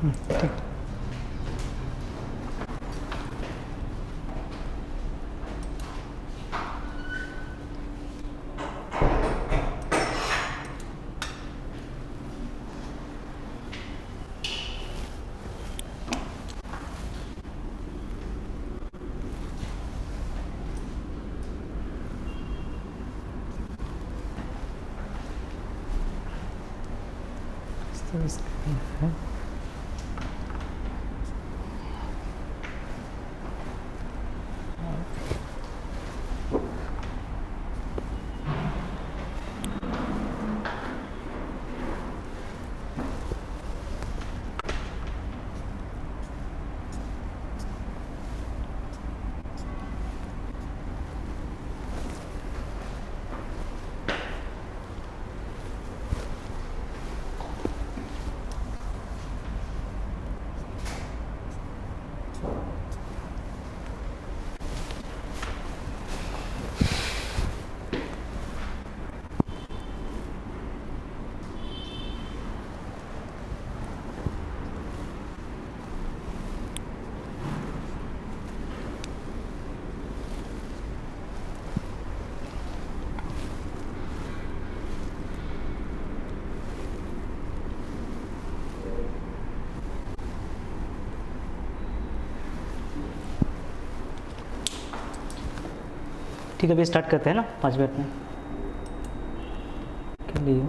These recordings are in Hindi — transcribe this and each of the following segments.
ठीक। है ठीक है, अभी स्टार्ट करते हैं ना 5 मिनट में के लिए।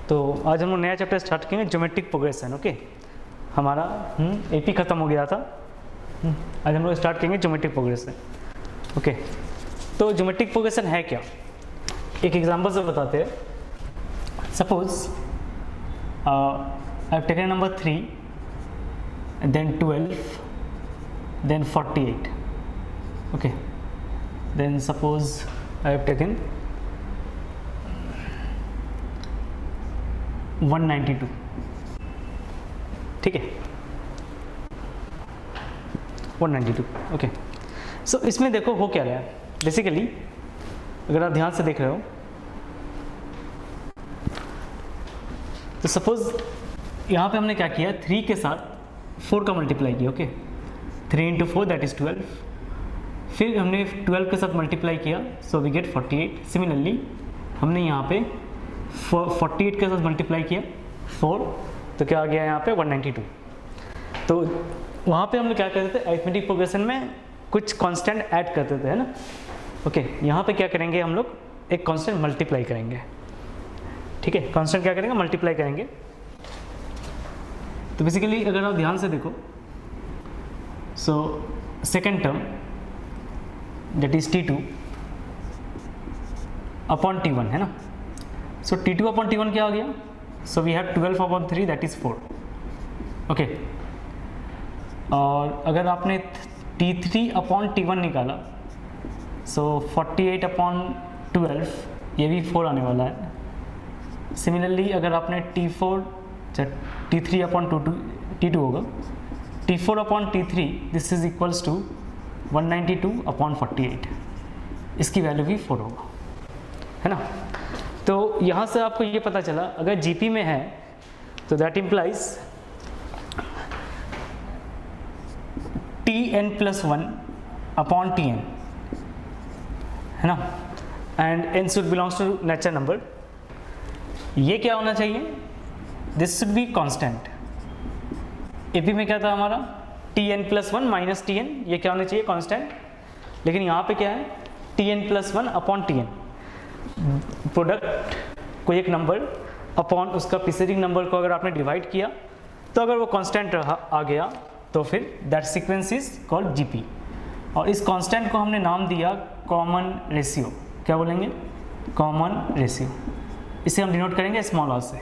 तो आज हम लोग नया चैप्टर स्टार्ट किए, ज्योमेट्रिक प्रोग्रेशन। ओके, हमारा एपी ख़त्म हो गया था। आज हम लोग स्टार्ट करेंगे ज्योमेट्रिक प्रोग्रेशन। ओके, तो ज्योमेट्रिक प्रोग्रेशन है क्या, एक एग्जांपल से बताते हैं। Suppose I have taken number 3, then 12, then 48। Okay, then suppose I have taken 192। ठीक है, 192। ओके, सो इसमें देखो हो क्या रहा है। बेसिकली अगर आप ध्यान से देख रहे हो तो सपोज यहाँ पे हमने क्या किया, 3 के साथ 4 का मल्टीप्लाई किया। Okay, 3 × 4 that is 12। फिर हमने 12 के साथ मल्टीप्लाई किया, सो वी गेट 48। सिमिलरली हमने यहाँ पे 48 के साथ मल्टीप्लाई किया 4, तो क्या आ गया यहाँ पे 192। तो वहाँ पे हम लोग क्या करते थे, अरिथमेटिक प्रोग्रेशन में कुछ कांस्टेंट ऐड करते थे, है ना। ओके, यहाँ पे क्या करेंगे, हम लोग एक कांस्टेंट मल्टीप्लाई करेंगे। ठीक है, कांस्टेंट क्या करेंगे, मल्टीप्लाई करेंगे। तो बेसिकली अगर आप ध्यान से देखो, so second term that is T2 upon T1, है ना। सो T2 अपॉन T1 क्या आ गया, so we have 12 upon 3 that is 4। Okay, और अगर आपने T3 अपॉन T1 निकाला, सो 48 अपॉन 12, ये भी 4 आने वाला है। सिमिलरली अगर आपने T4 T3 अपॉन T2 होगा, T4 upon T3 this is equals to 192 upon 48, इसकी वैल्यू भी 4 होगा, है ना। तो यहाँ से आपको ये पता चला अगर GP में है तो that implies Tn+1 upon Tn, है ना, and n should belongs to natural number. ये क्या होना चाहिए, this should be constant. AP में क्या था हमारा Tn+1 माइनस Tn, ये क्या होना चाहिए कांस्टेंट, लेकिन यहाँ पे क्या है Tn+1 अपॉन Tn, प्रोडक्ट कोई एक नंबर अपॉन उसका प्रीसीडिंग नंबर को अगर आपने डिवाइड किया तो अगर वो कांस्टेंट रहा आ गया तो फिर that sequence is called GP. और इस कांस्टेंट को हमने नाम दिया कॉमन रेशियो, क्या बोलेंगे कॉमन रेशियो, इसे हम डिनोट करेंगे स्मॉल आर से,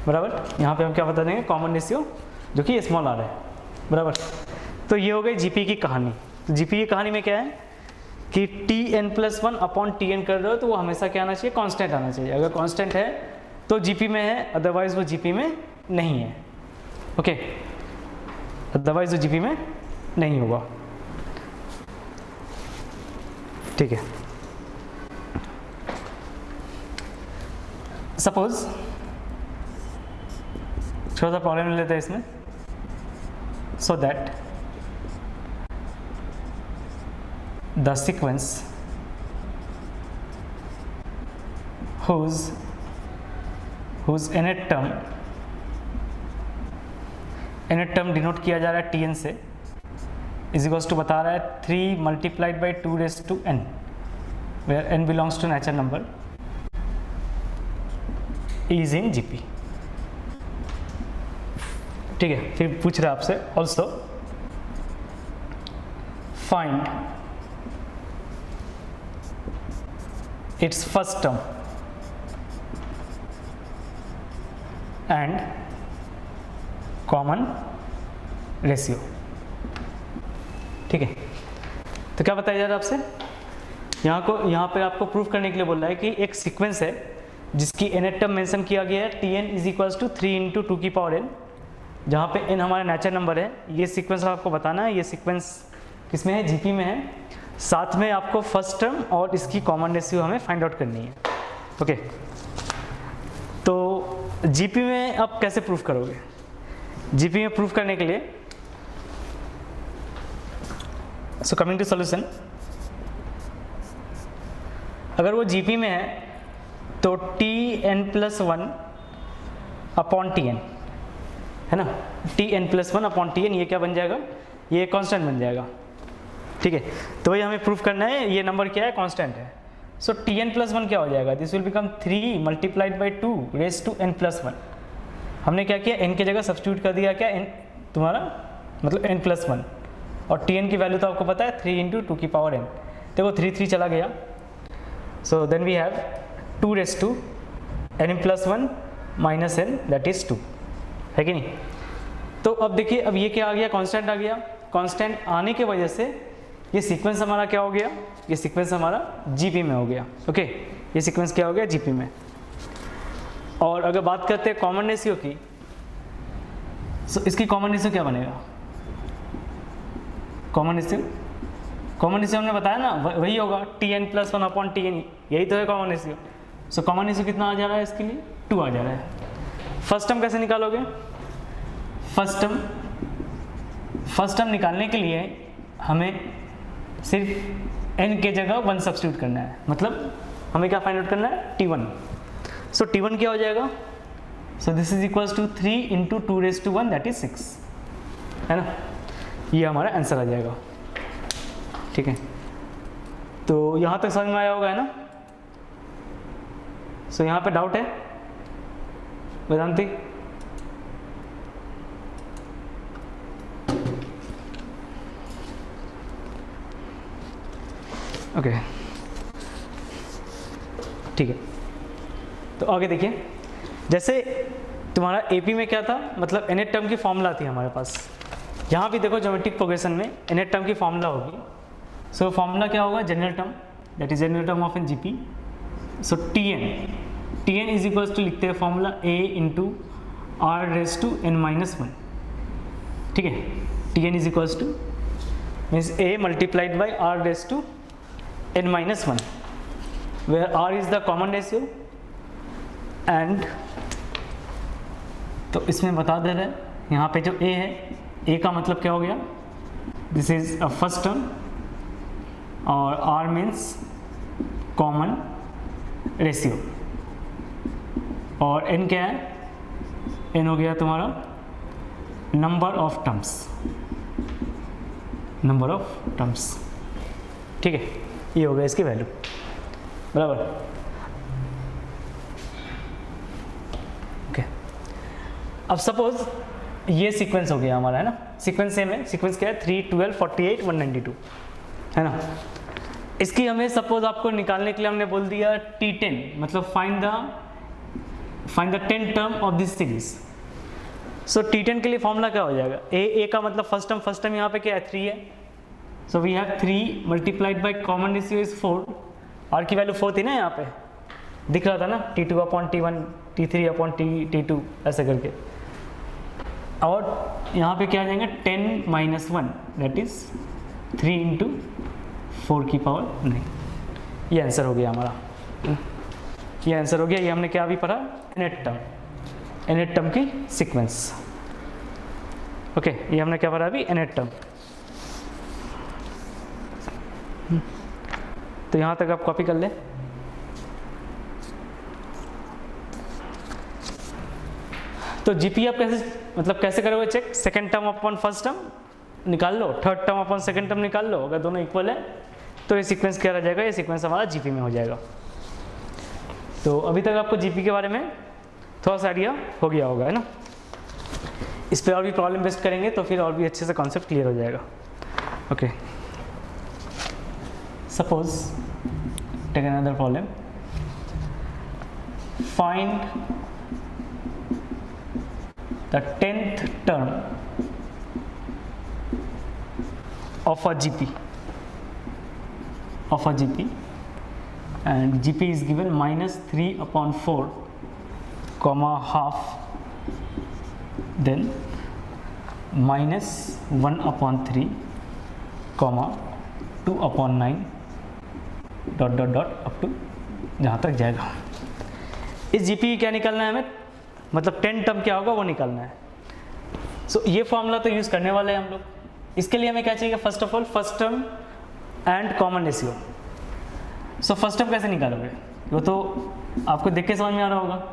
बराबर। यहाँ पे हम क्या बता देंगे कॉमन रेशियो जो कि स्मॉल आर है, बराबर। तो ये हो गई जीपी की कहानी। तो जीपी की कहानी में क्या है कि Tn+1 अपॉन Tn कर रहे हो तो वो हमेशा क्या आना चाहिए कांस्टेंट आना चाहिए, अगर कांस्टेंट है तो जीपी में है, अदरवाइज वो जीपी में नहीं है, ओके, अदरवाइज वो जीपी में नहीं होगा, ठीक है। सपोज थोड़ा सा प्रॉब्लम ले लेते हैं इसमें, so that the sequence whose nth term denote किया जा रहा है Tn से इज इक्वल्स टू बता रहा है 3 multiplied by 2 raise to n, where n belongs to natural number, is in GP, ठीक है। फिर पूछ रहा है आपसे also find its first term and common ratio, ठीक है। तो क्या बताया जा रहा है आपसे, यहाँ पे आपको प्रूफ करने के लिए बोल रहा है कि एक सीक्वेंस है जिसकी nth टर्म मेंशन किया गया है Tn is equals to 3 into 2 की पावर n, जहाँ पे n हमारा नेचुरल नंबर है। ये सीक्वेंस आपको बताना है, ये सीक्वेंस किसमें है जीपी में है, साथ में आपको फर्स्ट टर्म और इसकी कॉमन रेशियो हमें फाइंड आउट करनी है, ओके। तो जीपी में आप कैसे प्रूफ करोगे, जीपी में प्रूफ करने के लिए सो कमिंग टू सॉल्यूशन, अगर वो जीपी में है तो Tn+1 अपॉन Tn, है ना, Tn+1 अपॉन Tn ये क्या बन जाएगा, ये कांस्टेंट बन जाएगा, ठीक है। तो वही हमें प्रूफ करना है ये नंबर क्या है कांस्टेंट है। सो Tn+1 क्या हो जाएगा, this will become 3 multiplied by 2 raise to n+1। हमने क्या किया n की जगह सब्स्टिट्यूट कर दिया, क्या n तुम्हारा मतलब n+1, और Tn की वैल्यू तो आपको पता है 3 इंटू 2 की पावर n, देखो 3 चला गया, so then we have 2 raise to n+1 minus n that is 2, है कि नहीं। तो अब देखिए अब ये क्या आ गया कांस्टेंट आ गया, कांस्टेंट आने की वजह से ये सीक्वेंस हमारा क्या हो गया, ये सीक्वेंस हमारा जीपी में हो गया, ओके, ये सीक्वेंस क्या हो गया जीपी में। और अगर बात करते हैं कॉमन रेशियो की, सो इसकी कॉमन रेशियो क्या बनेगा, कॉमन रेशियो हमने बताया ना वही होगा Tn+1 अपॉन Tn, यही तो है common ratio. So common ratio कितना आ जा रहा है इसके लिए 2 आ जा रहा है। फर्स्ट टर्म कैसे निकालोगे, फर्स्ट टर्म निकालने के लिए हमें सिर्फ n के जगह 1 सब्स्टिट्यूट करना है, मतलब हमें क्या फाइंड आउट करना है T1। सो T1 क्या हो जाएगा, so this is equals to 3 into 2 raise to 1 that is 6, है ना, ये हमारा आंसर आ जाएगा, ठीक है। तो यहाँ तक समझ में आया होगा, है ना। सो यहाँ पे डाउट है वेदांती, ओके, ठीक है। तो आगे देखिए, जैसे तुम्हारा एपी में क्या था, मतलब nth टर्म की फॉर्मूला थी हमारे पास, यहाँ भी देखो ज्योमेट्रिक प्रोग्रेशन में nth टर्म की फॉर्मूला होगी। सो फॉर्मूला क्या होगा, general term that is general term of an GP. So Tn Tn is equals to लिखते हैं formula a into r raise to n minus one, ठीक है। Tn is equals to means a multiplied by r raise to n minus one, where r is the common ratio and, तो इसमें बता दे रहे हैं यहाँ पे जो a है, a का मतलब क्या हो गया, this is a first term और r मीन्स कॉमन रेशियो और n क्या है, n हो गया तुम्हारा number of terms, number of terms, ठीक है। ये हो गया इसकी वैल्यू, बराबर। ओके, अब सपोज ये सीक्वेंस हो गया हमारा, है ना, सीक्वेंस सेम है। सीक्वेंस क्या है, 3, 12, 48, 192, है ना। इसकी हमें सपोज आपको निकालने के लिए हमने बोल दिया T10, मतलब find the 10 term of this series. So T10 के लिए फॉर्मूला क्या हो जाएगा, a का मतलब फर्स्ट टर्म यहाँ पे क्या है, 3 है। So we have 3 multiplied by common ratio is 4, r की वैल्यू 4 थी ना, यहाँ पे दिख रहा था ना, T2 upon T1, T3 upon T2 ऐसे करके, और यहाँ पे क्या आ जाएगा 10 माइनस 1 दैट इज 3 इंटू 4 की पावर 9। ये आंसर हो गया हमारा, ये आंसर हो गया। ये हमने क्या अभी पढ़ा, nth टर्म की सीक्वेंस। ओके, ये हमने क्या पढ़ा अभी, nth टर्म। तो यहाँ तक आप कॉपी कर ले। तो जीपी आप कैसे करोगे check, second term upon first term निकाल लो, third term upon second term निकाल लो, अगर दोनों इक्वल है तो ये सीक्वेंस क्या रह जाएगा, ये सीक्वेंस हमारा जीपी में हो जाएगा। तो अभी तक आपको जीपी के बारे में थोड़ा सा आइडिया हो गया होगा, है ना। इस पर और भी प्रॉब्लम बेस्ट करेंगे तो फिर और भी अच्छे से कॉन्सेप्ट क्लियर हो जाएगा। Okay, suppose take another problem, find the 10th term of a GP and GP is given minus 3 upon 4 comma half, then minus 1 upon 3 comma 2 upon 9 dot dot dot up to जहाँ तक जाएगा। इस GP क्या निकालना है हमें, मतलब 10 टर्म क्या होगा वो निकालना है। सो ये फॉर्मूला तो यूज़ करने वाले हैं हम लोग। इसके लिए हमें क्या चाहिए, first of all first term and common ratio. So first term कैसे निकालोगे, वो तो आपको देख के समझ में आ रहा होगा।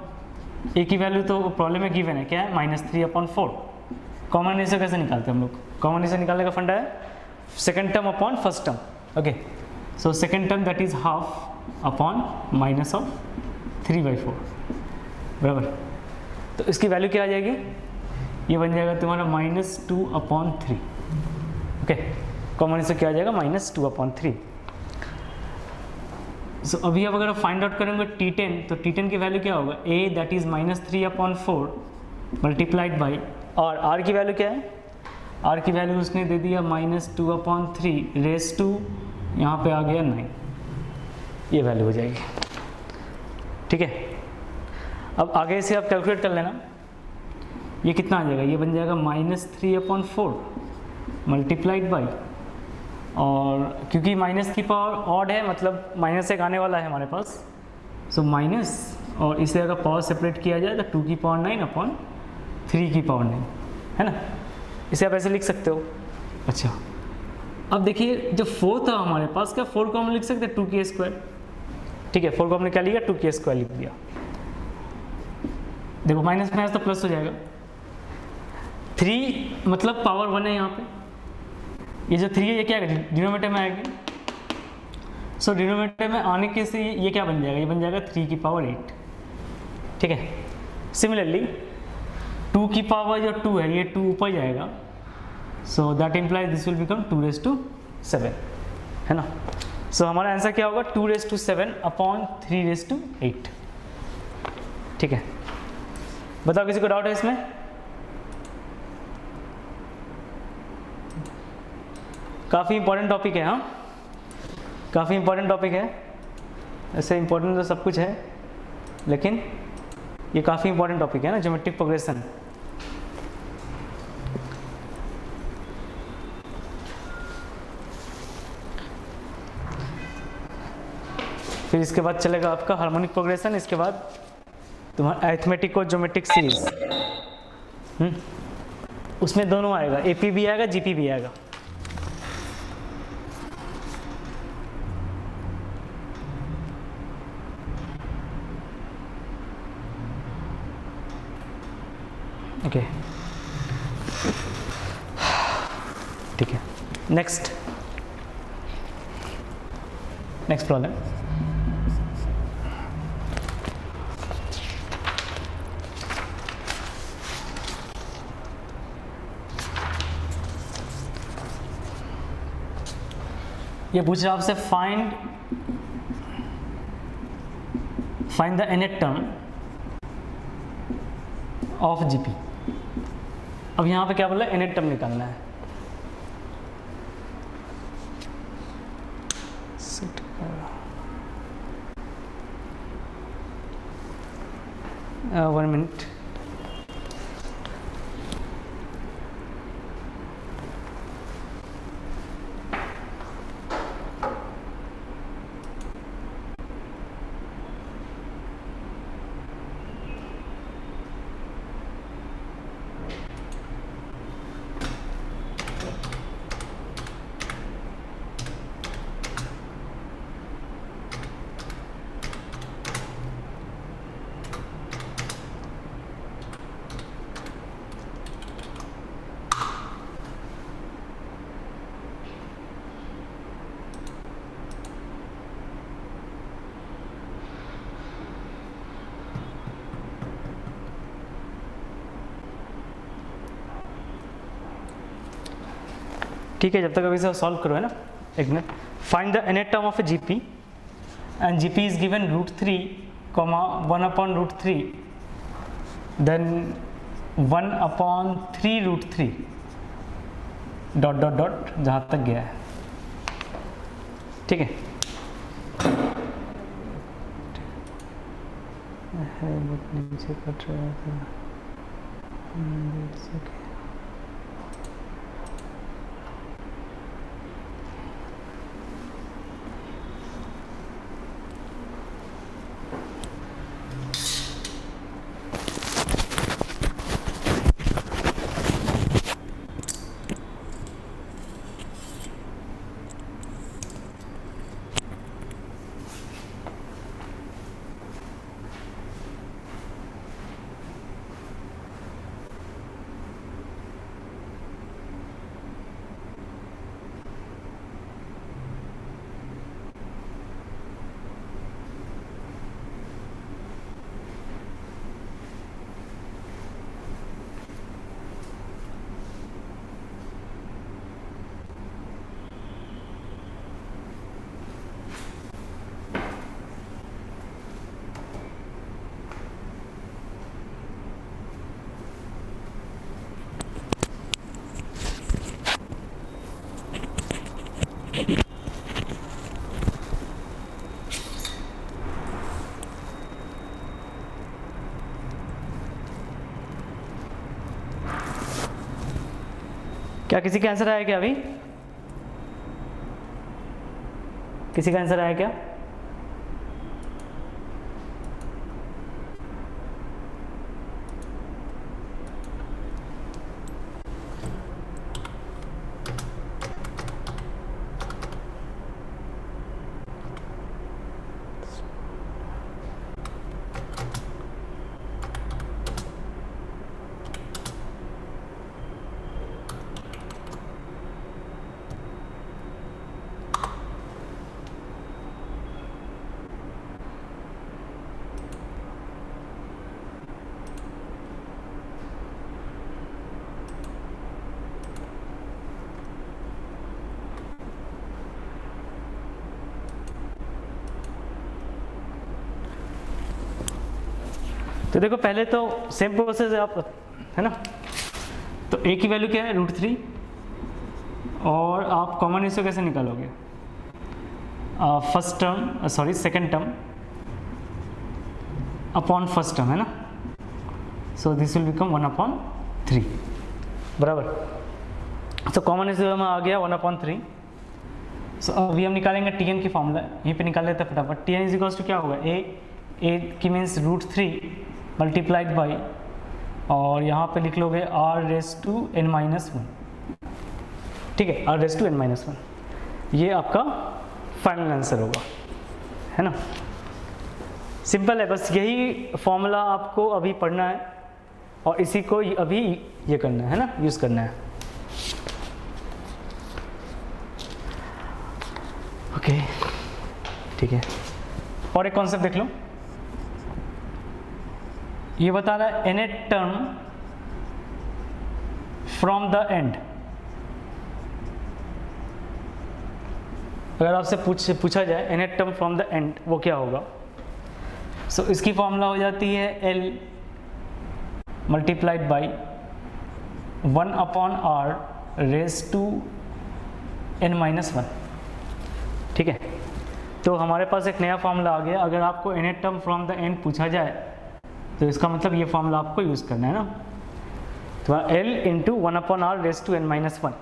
ए की वैल्यू तो प्रॉब्लम में गिवन है, क्या है, -3 अपॉन 4। कॉमन रेशियो कैसे निकालते हैं हम लोग, कॉमन रेशियो निकालने का फंडा है second term upon first term. Okay, so second term that is half upon minus of 3/4, बराबर। तो इसकी वैल्यू क्या आ जाएगी, ये बन जाएगा तुम्हारा -2 अपॉन 3। ओके, कॉमन रेशियो क्या आ जाएगा, -2 अपॉन 3। सो अभी अब अगर आप फाइंड आउट करेंगे T10, तो T10 की वैल्यू क्या होगा, a that is -3 upon 4 multiplied by, और r की वैल्यू क्या है, r की वैल्यू उसने दे दिया -2 अपॉन 3 रेस टू यहाँ पे आ गया 9, ये वैल्यू हो जाएगी। ठीक है, अब आगे से आप कैलकुलेट कर लेना, ये कितना आ जाएगा, ये बन जाएगा -3 अपॉन 4 मल्टीप्लाइड बाई, और क्योंकि माइनस की पावर ऑड है मतलब माइनस एक आने वाला है हमारे पास, सो माइनस, और इसे अगर पावर सेपरेट किया जाए तो 2 की पावर 9 अपॉन 3 की पावर 9, है ना। इसे आप ऐसे लिख सकते हो। अच्छा, अब देखिए जो 4 था हमारे पास, क्या 4 को हम लिख सकते हैं 2k²। ठीक है, 4 को हमने क्या लिया, 2k² लिख दिया। देखो माइनस में तो प्लस हो जाएगा, 3 मतलब पावर 1 है यहाँ पे, ये जो 3 है ये क्या है, डिनोमिनेटर में आएगी। सो डिनोमिनेटर में आने के से ये क्या बन जाएगा, ये बन जाएगा 3 की पावर 8। ठीक है, सिमिलरली 2 की पावर जो 2 है, ये 2 ऊपर जाएगा, सो that implies this will become 2�7, है ना। सो हमारा आंसर क्या होगा, 2�7 अपॉन 3�8। ठीक है, बताओ किसी को डाउट है इसमें। काफ़ी इंपॉर्टेंट टॉपिक है, हाँ काफ़ी इंपॉर्टेंट टॉपिक है, ऐसे इंपॉर्टेंट तो सब कुछ है। लेकिन ये काफ़ी इंपॉर्टेंट टॉपिक है ना, ज्योमेट्रिक प्रोग्रेशन। फिर इसके बाद चलेगा आपका हार्मोनिक प्रोग्रेशन, इसके बाद तुम्हारा अरिथमेटिक और ज्योमेट्रिक सीरीज। उसमें दोनों आएगा, एपी भी आएगा, जीपी भी आएगा। ओके ठीक है, नेक्स्ट प्रॉब्लम। ये पूछ रहा है आपसे find the nth term of GP. अब यहाँ पे क्या बोला, nth टर्म निकालना है। वन मिनट, ठीक है, जब तक अभी से सॉल्व करो है ना, एक minute. Find the nth term of a GP and GP is given √3, 1/√3, then 1/3√3 dot dot dot जहाँ तक गया है। ठीक है, नीचे कट रहा था। क्या किसी का आंसर आया क्या? अभी किसी का आंसर आया क्या? तो देखो पहले तो सेम प्रोसेस है आप, है ना। तो ए की वैल्यू क्या है √3, और आप कॉमन रेशियो कैसे निकालोगे? First term sorry second term upon first term है ना, सो दिस विल बिकम 1/3 बराबर। सो कॉमन में आ गया 1/3। सो अभी हम निकालेंगे टी एन की फॉर्मूला, यहीं पे निकाल लेते हैं फटाफट। T n is equals to क्या होगा, ए की मीन्स √3 मल्टीप्लाइड बाई, और यहाँ पे लिख लोगे r⁻n-1, ठीक है, r⁻n-1, ये आपका फाइनल आंसर होगा, है ना। सिंपल है, बस यही फॉर्मूला आपको अभी पढ़ना है और इसी को अभी ये करना है ना, यूज़ करना है। ओके ठीक है, और एक कॉन्सेप्ट देख लो, ये बता रहा है nth term from the and. अगर आपसे पूछा जाए nth term from the end वो क्या होगा, सो इसकी फॉर्मूला हो जाती है L मल्टीप्लाइड बाई 1/r⁻n-1, ठीक है। तो हमारे पास एक नया फॉर्मूला आ गया। अगर आपको nth term from the and पूछा जाए तो इसका मतलब ये फॉर्मूला आपको यूज़ करना है ना, तो L × 1/r⁻n-1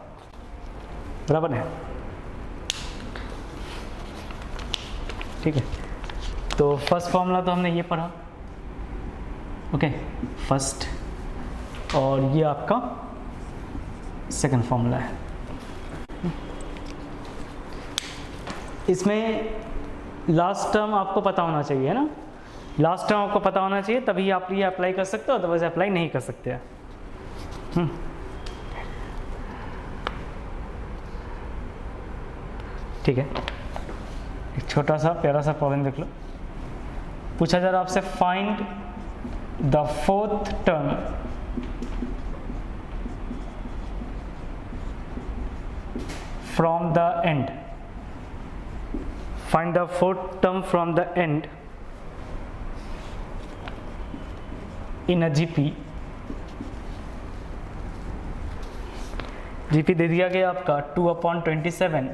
बराबर है, ठीक है। तो फर्स्ट फॉर्मूला तो हमने ये पढ़ा, ओके फर्स्ट, और ये आपका सेकंड फॉर्मूला है। इसमें लास्ट टर्म आपको पता होना चाहिए, है ना, लास्ट टर्म आपको पता होना चाहिए, तभी आप ये अप्लाई कर सकते हो, अदरवाइज अप्लाई नहीं कर सकते हैं। ठीक है, एक छोटा सा प्यारा सा प्रॉब्लम देख लो। पूछा जा रहा आपसे find the fourth term from the end, find the fourth term from the end in a GP. GP दे दिया गया आपका 2/27,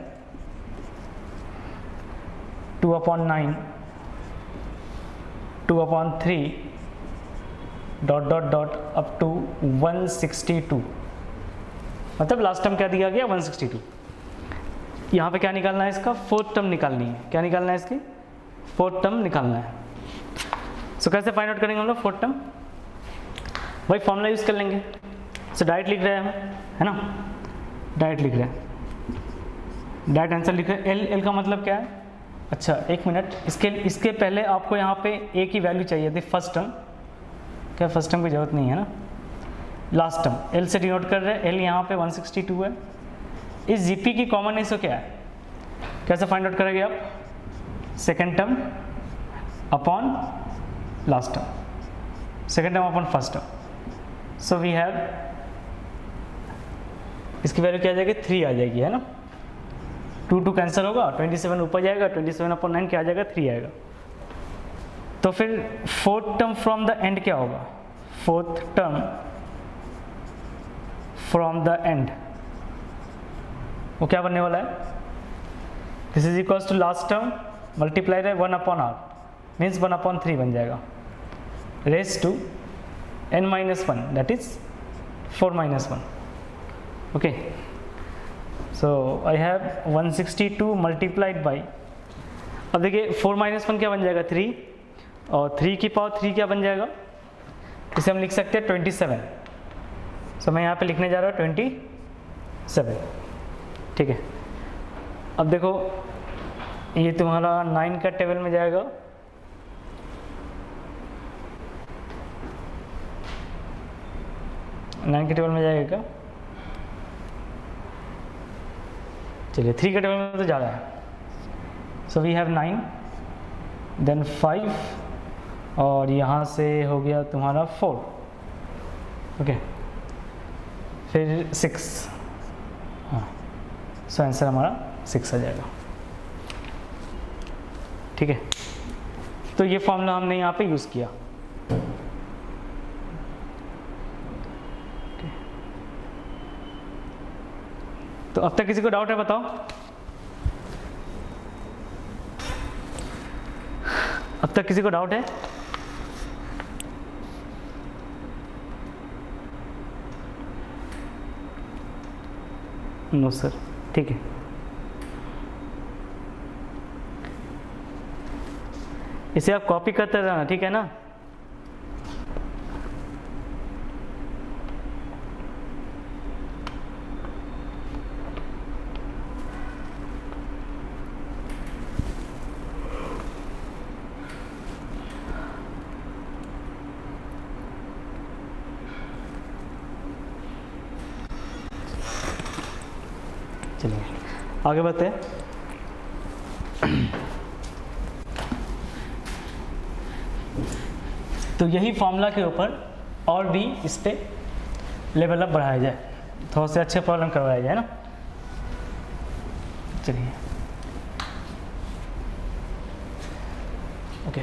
2/9, 2/3 ... अप टू 162, मतलब लास्ट टर्म क्या दिया गया 162। यहाँ पे क्या निकालना है, इसका फोर्थ टर्म निकालनी है। क्या निकालना है, इसकी फोर्थ टर्म निकालना है। सो कैसे फाइंड आउट करेंगे हम लोग फोर्थ टर्म, भाई फॉर्मूला यूज़ कर लेंगे। सो डायरेक्ट लिख रहे हैं हम, है ना, डायरेक्ट लिख रहे हैं, डायरेक्ट आंसर लिख रहे हैं। एल का मतलब क्या है, अच्छा एक मिनट, इसके पहले आपको यहाँ पे ए की वैल्यू चाहिए थी फर्स्ट टर्म, क्या फर्स्ट टर्म की जरूरत नहीं है ना, लास्ट टर्म एल से डिनोट कर रहे हैं। एल यहाँ पे 162 है। इस जीपी की कॉमन रेशो क्या है, कैसे फाइंड आउट करेंगे आप, second term upon last term, second term upon first term. So we have, इसकी वैल्यू क्या आ जाएगी, 3 आ जाएगी, है ना, 2 कैंसिल होगा, 27 ऊपर जाएगा, 27/9 क्या आ जाएगा, 3 आएगा। तो फिर fourth term from the end क्या होगा, fourth term from the end वो क्या बनने वाला है, this is equals to last term multiplied है 1/r, मीन्स 1/3 बन जाएगा, raise to n-1, that is 4-1। Okay, so I have 162 multiplied by, अब देखिए 4-1 क्या बन जाएगा, 3, और 3 की पावर 3 क्या बन जाएगा, इसे हम लिख सकते हैं 27। सो मैं यहाँ पे लिखने जा रहा हूँ 27, ठीक है। अब देखो ये तुम्हारा 9 का टेबल में जाएगा, के टेबल में जाएगा क्या, चलिए 3 के टेबल में तो ज़्यादा है। सो वी हैव 9, देन 5, और यहाँ से हो गया तुम्हारा 4, ओके, फिर 6, हाँ, सो आंसर हमारा 6 आ जाएगा, ठीक है। तो ये फॉर्मूला हमने यहाँ पे यूज़ किया। तो अब तक किसी को डाउट है, बताओ, अब तक किसी को डाउट है, नो सर, ठीक है। इसे आप कॉपी करते रहना, ठीक है ना। चलिए आगे बढ़ते हैं। तो यही फॉर्मूला के ऊपर और भी इस पे लेवल अप बढ़ाया जाए, थोड़ा से अच्छे प्रॉब्लम करवाया जाए ना। चलिए ओके।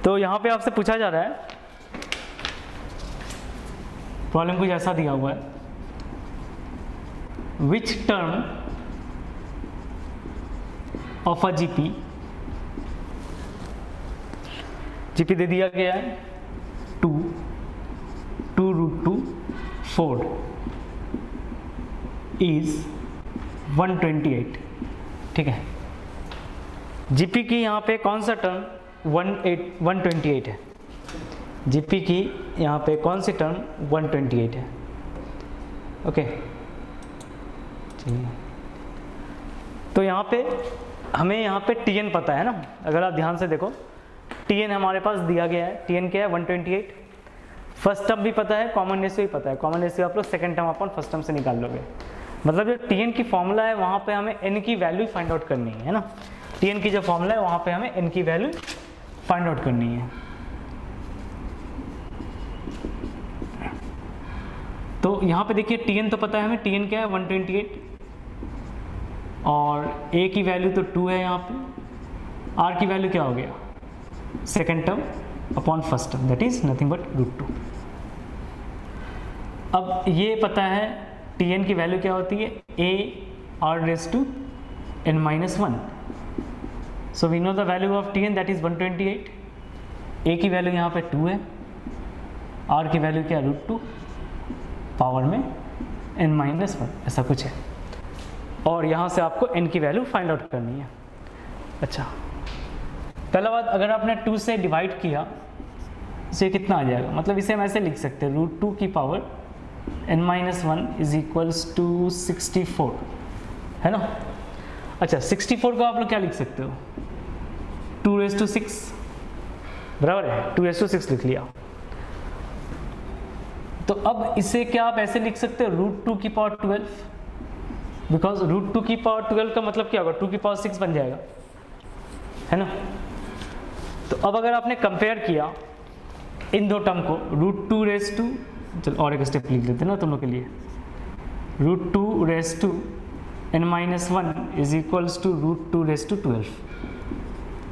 तो यहाँ पे आपसे पूछा जा रहा है, प्रॉब्लम कुछ ऐसा दिया हुआ है, which term of a GP दे दिया गया है 2 √2 4 is 128, ठीक है। GP की यहाँ पे कौन सा टर्म 128 है, GP की यहाँ पे कौन सी टर्म 128 है, ओके। तो यहाँ पे हमें यहाँ पे Tn पता है ना, अगर आप ध्यान से देखो Tn हमारे पास दिया गया है, Tn क्या है 128, फर्स्ट टर्म भी पता है, कॉमन रेशियो भी पता है, कॉमन रेशियो आप लोग सेकंड टर्म अपन फर्स्ट टर्म से निकाल लोगे। मतलब जो Tn की फॉर्मूला है वहाँ पे हमें n की वैल्यू फाइंड आउट करनी है ना, Tn की जो फॉर्मूला है वहाँ पे हमें n की वैल्यू फाइंड आउट करनी है। तो यहाँ पे देखिए Tn तो पता है हमें, Tn क्या है 128 और a की वैल्यू तो 2 है, यहाँ पे r की वैल्यू क्या हो गया second term upon first term, that is nothing but √2। अब ये पता है Tn की वैल्यू क्या होती है a r⁻n−1, so we know the value of Tn that is 128, a की वैल्यू यहाँ पे 2 है, r की वैल्यू क्या √2 पावर में n-1 ऐसा कुछ है, और यहाँ से आपको n की वैल्यू फाइंड आउट करनी है। अच्छा, पहला बात, अगर आपने 2 से डिवाइड किया इसे कितना आ जाएगा, मतलब इसे हम ऐसे लिख सकते हैं √2 की power n-1 is equals to 64, है ना। अच्छा, 64 को आप लोग क्या लिख सकते हो 2�6, बराबर है 2�6 लिख लिया। तो अब इसे क्या आप ऐसे लिख सकते हो √2 की पावर 12, बिकॉज √2 की पावर 12 का मतलब क्या होगा 2 की पावर 6 बन जाएगा, है ना। तो अब अगर आपने कंपेयर किया इन दो टर्म को √2, चलो और एक स्टेप लिख लेते हैं ना तुम लोग के लिए, √2n-1 is equals to √2⁻12।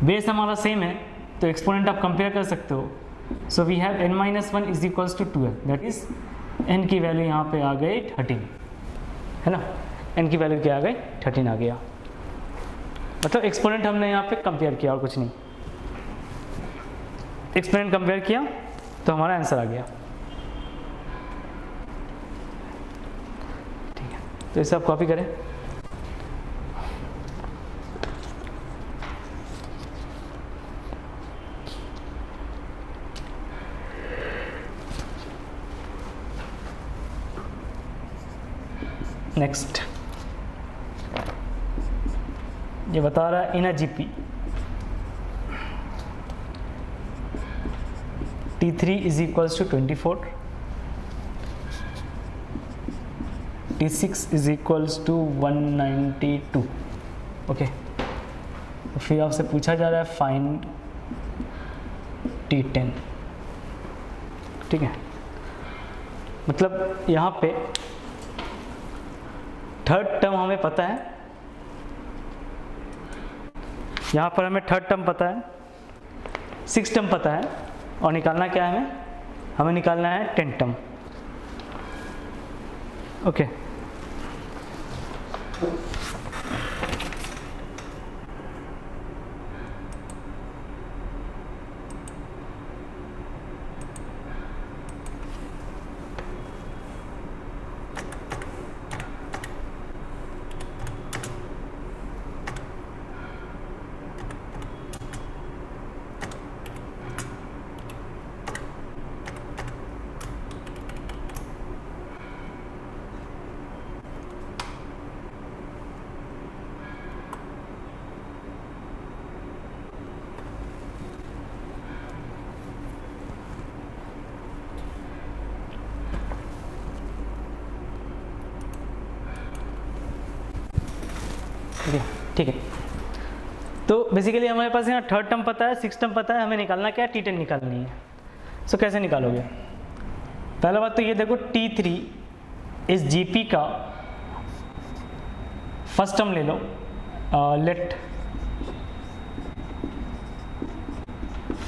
Base हमारा सेम है तो एक्सपोनेंट आप कंपेयर कर सकते हो, so we have n-1 is equals to 12, that is n की वैल्यू यहाँ पे आ गई 13, है ना। n की वैल्यू क्या आ गई 13 आ गया, मतलब एक्सपोनेंट हमने यहाँ पे कंपेयर किया और कुछ नहीं, एक्सपोनेंट कंपेयर किया तो हमारा आंसर आ गया, ठीक है। तो इसे आप कॉपी करें, नेक्स्ट ये बता रहा है in a GP T3 is equals to 24, T6 is equals to 192, okay. तो फिर आपसे पूछा जा रहा है फाइंड T10, ठीक है। मतलब यहाँ पे थर्ड टर्म हमें पता है, यहाँ पर हमें थर्ड टर्म पता है, 6 टर्म पता है, और निकालना क्या है हमें निकालना है 10 टर्म, ओके। ठीक है। तो बेसिकली हमारे पास यहाँ थर्ड टर्म पता है, सिक्स टर्म पता है, हमें निकालना क्या है, T10 निकालनी है। सो कैसे निकालोगे? पहला बात तो ये देखो, T3 इस GP का फर्स्ट टर्म ले लो, लेट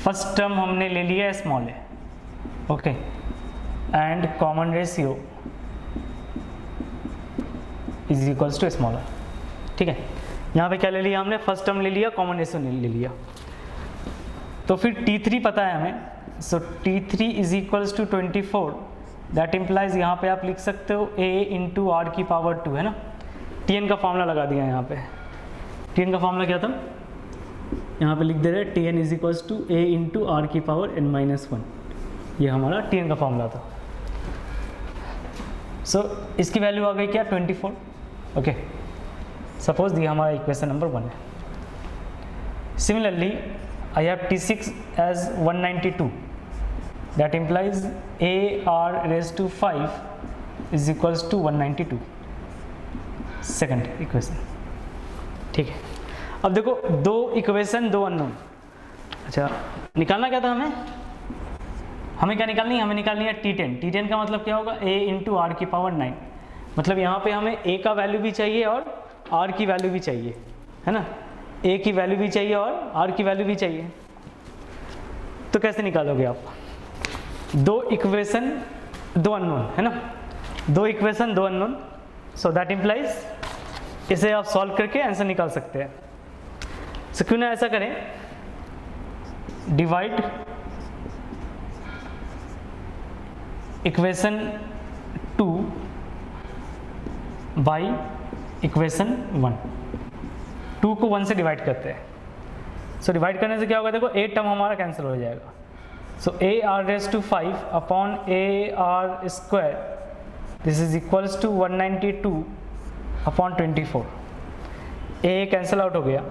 फर्स्ट टर्म हमने ले लिया स्मॉल है, okay, and common ratio is equals to small है, ठीक है। यहाँ पे क्या ले लिया हमने, फर्स्ट टर्म ले लिया, कॉमन रेशियो ले लिया। तो फिर T3 पता है हमें, so T3 is equals to 24, that implies यहाँ पे आप लिख सकते हो a इंटू आर की पावर 2, है ना। Tn का फॉर्मूला लगा दिया यहाँ पे। Tn का फॉर्मूला क्या था, यहाँ पे लिख दे रहे Tn is equals to a into r की पावर n-1, ये हमारा Tn का फॉर्मूला था। सो इसकी वैल्यू आ गई क्या, 24, ओके। सपोज ये हमारा इक्वेशन नंबर 1 है। Similarly I have T6 as 192, that implies AR raise to 5 is equals to 192, second equation, ठीक है। अब देखो दो इक्वेशन, दो अननोन। अच्छा, निकालना क्या था हमें क्या निकालनी है, हमें निकालनी है T10। T10 का मतलब क्या होगा, a इंटू आर की पावर 9, मतलब यहाँ पे हमें a का वैल्यू भी चाहिए और r की वैल्यू भी चाहिए, है ना। a की वैल्यू भी चाहिए और r की वैल्यू भी चाहिए। तो कैसे निकालोगे आप, दो इक्वेशन दो अननोन, है ना, दो इक्वेशन दो अननोन। सो दैट इम्प्लाइज इसे आप सॉल्व करके आंसर निकाल सकते हैं। सो क्यों ना ऐसा करें, डिवाइड इक्वेशन 2 बाई इक्वेशन 1, 2 को 1 से डिवाइड करते हैं। सो डिवाइड करने से क्या होगा, देखो a टर्म हमारा कैंसिल हो जाएगा। So AR raise to 5 upon AR square, this is equals to 192 upon 24, a cancel out हो गया,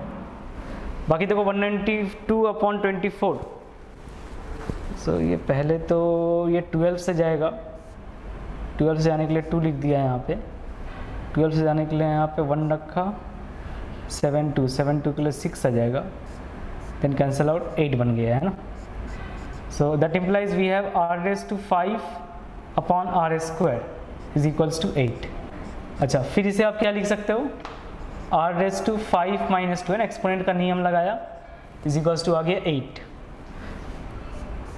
बाकी देखो 192 अपॉन 24। सो ये पहले तो ये 12 से जाएगा, 12 से जाने के लिए 2 लिख दिया है यहाँ पे, 12 से जाने के लिए यहाँ पे 1 रखा, 7 2 के लिए 6 आ जाएगा, देन कैंसिल आउट 8 बन गया, है ना। So that implies we have r raise to 5 upon r square is equals to 8। अच्छा, फिर इसे आप क्या लिख सकते हो, r raise to 5 minus 2, exponent का नियम लगाया, इज इक्वल्स टू आ गया 8।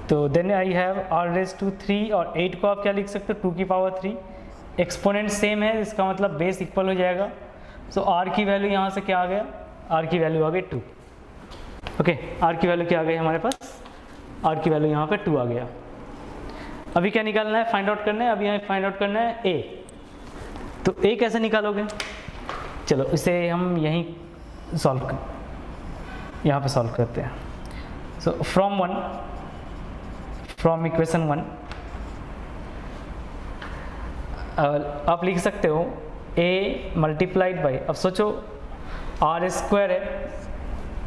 तो then I have r raise to 3, और 8 को आप क्या लिख सकते हो, 2 की पावर 3, एक्सपोनेंट सेम है, इसका मतलब बेस इक्वल हो जाएगा। सो r की वैल्यू यहाँ से क्या आ गया, r की वैल्यू आ गई 2, ओके। r की वैल्यू क्या आ गई हमारे पास, r की वैल्यू यहाँ पे 2 आ गया। अभी क्या निकालना है, फाइंड आउट करना है, अभी यहाँ फाइंड आउट करना है a। तो a कैसे निकालोगे, चलो इसे हम यहीं सॉल्व कर, यहाँ पे सॉल्व करते हैं। सो फ्रॉम इक्वेशन 1 आप लिख सकते हो a मल्टीप्लाइड बाई, अब सोचो r स्क्वायर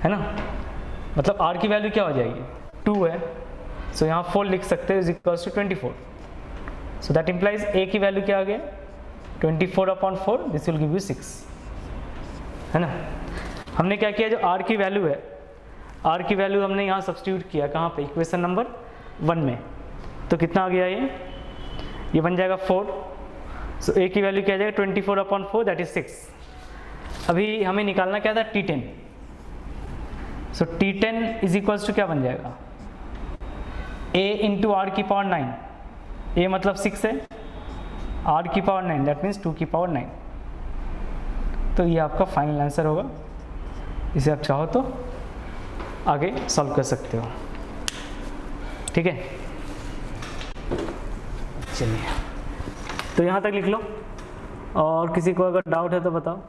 है ना, मतलब r की वैल्यू क्या हो जाएगी, 2 है। सो यहाँ 4 लिख सकते हो, is equals to 24। So that implies a की वैल्यू क्या आ गया, 24 upon 4, this will give you 6, है ना। हमने क्या किया, जो r की वैल्यू है, r की वैल्यू हमने यहाँ सब्स्टिट्यूट किया, कहाँ पे, इक्वेशन नंबर 1 में। तो कितना आ गया ये बन जाएगा 4। सो a की वैल्यू क्या आ जाएगा, 24 अपॉन 4, दैट इज 6। अभी हमें निकालना क्या था, T10। So T10 is equals to क्या बन जाएगा, a इंटू आर की पावर 9, a मतलब 6 है, r की पावर 9, दैट मीन्स 2 की पावर 9। तो ये आपका फाइनल आंसर होगा। इसे आप चाहो तो आगे सॉल्व कर सकते हो, ठीक है। चलिए, तो यहाँ तक लिख लो, और किसी को अगर डाउट है तो बताओ।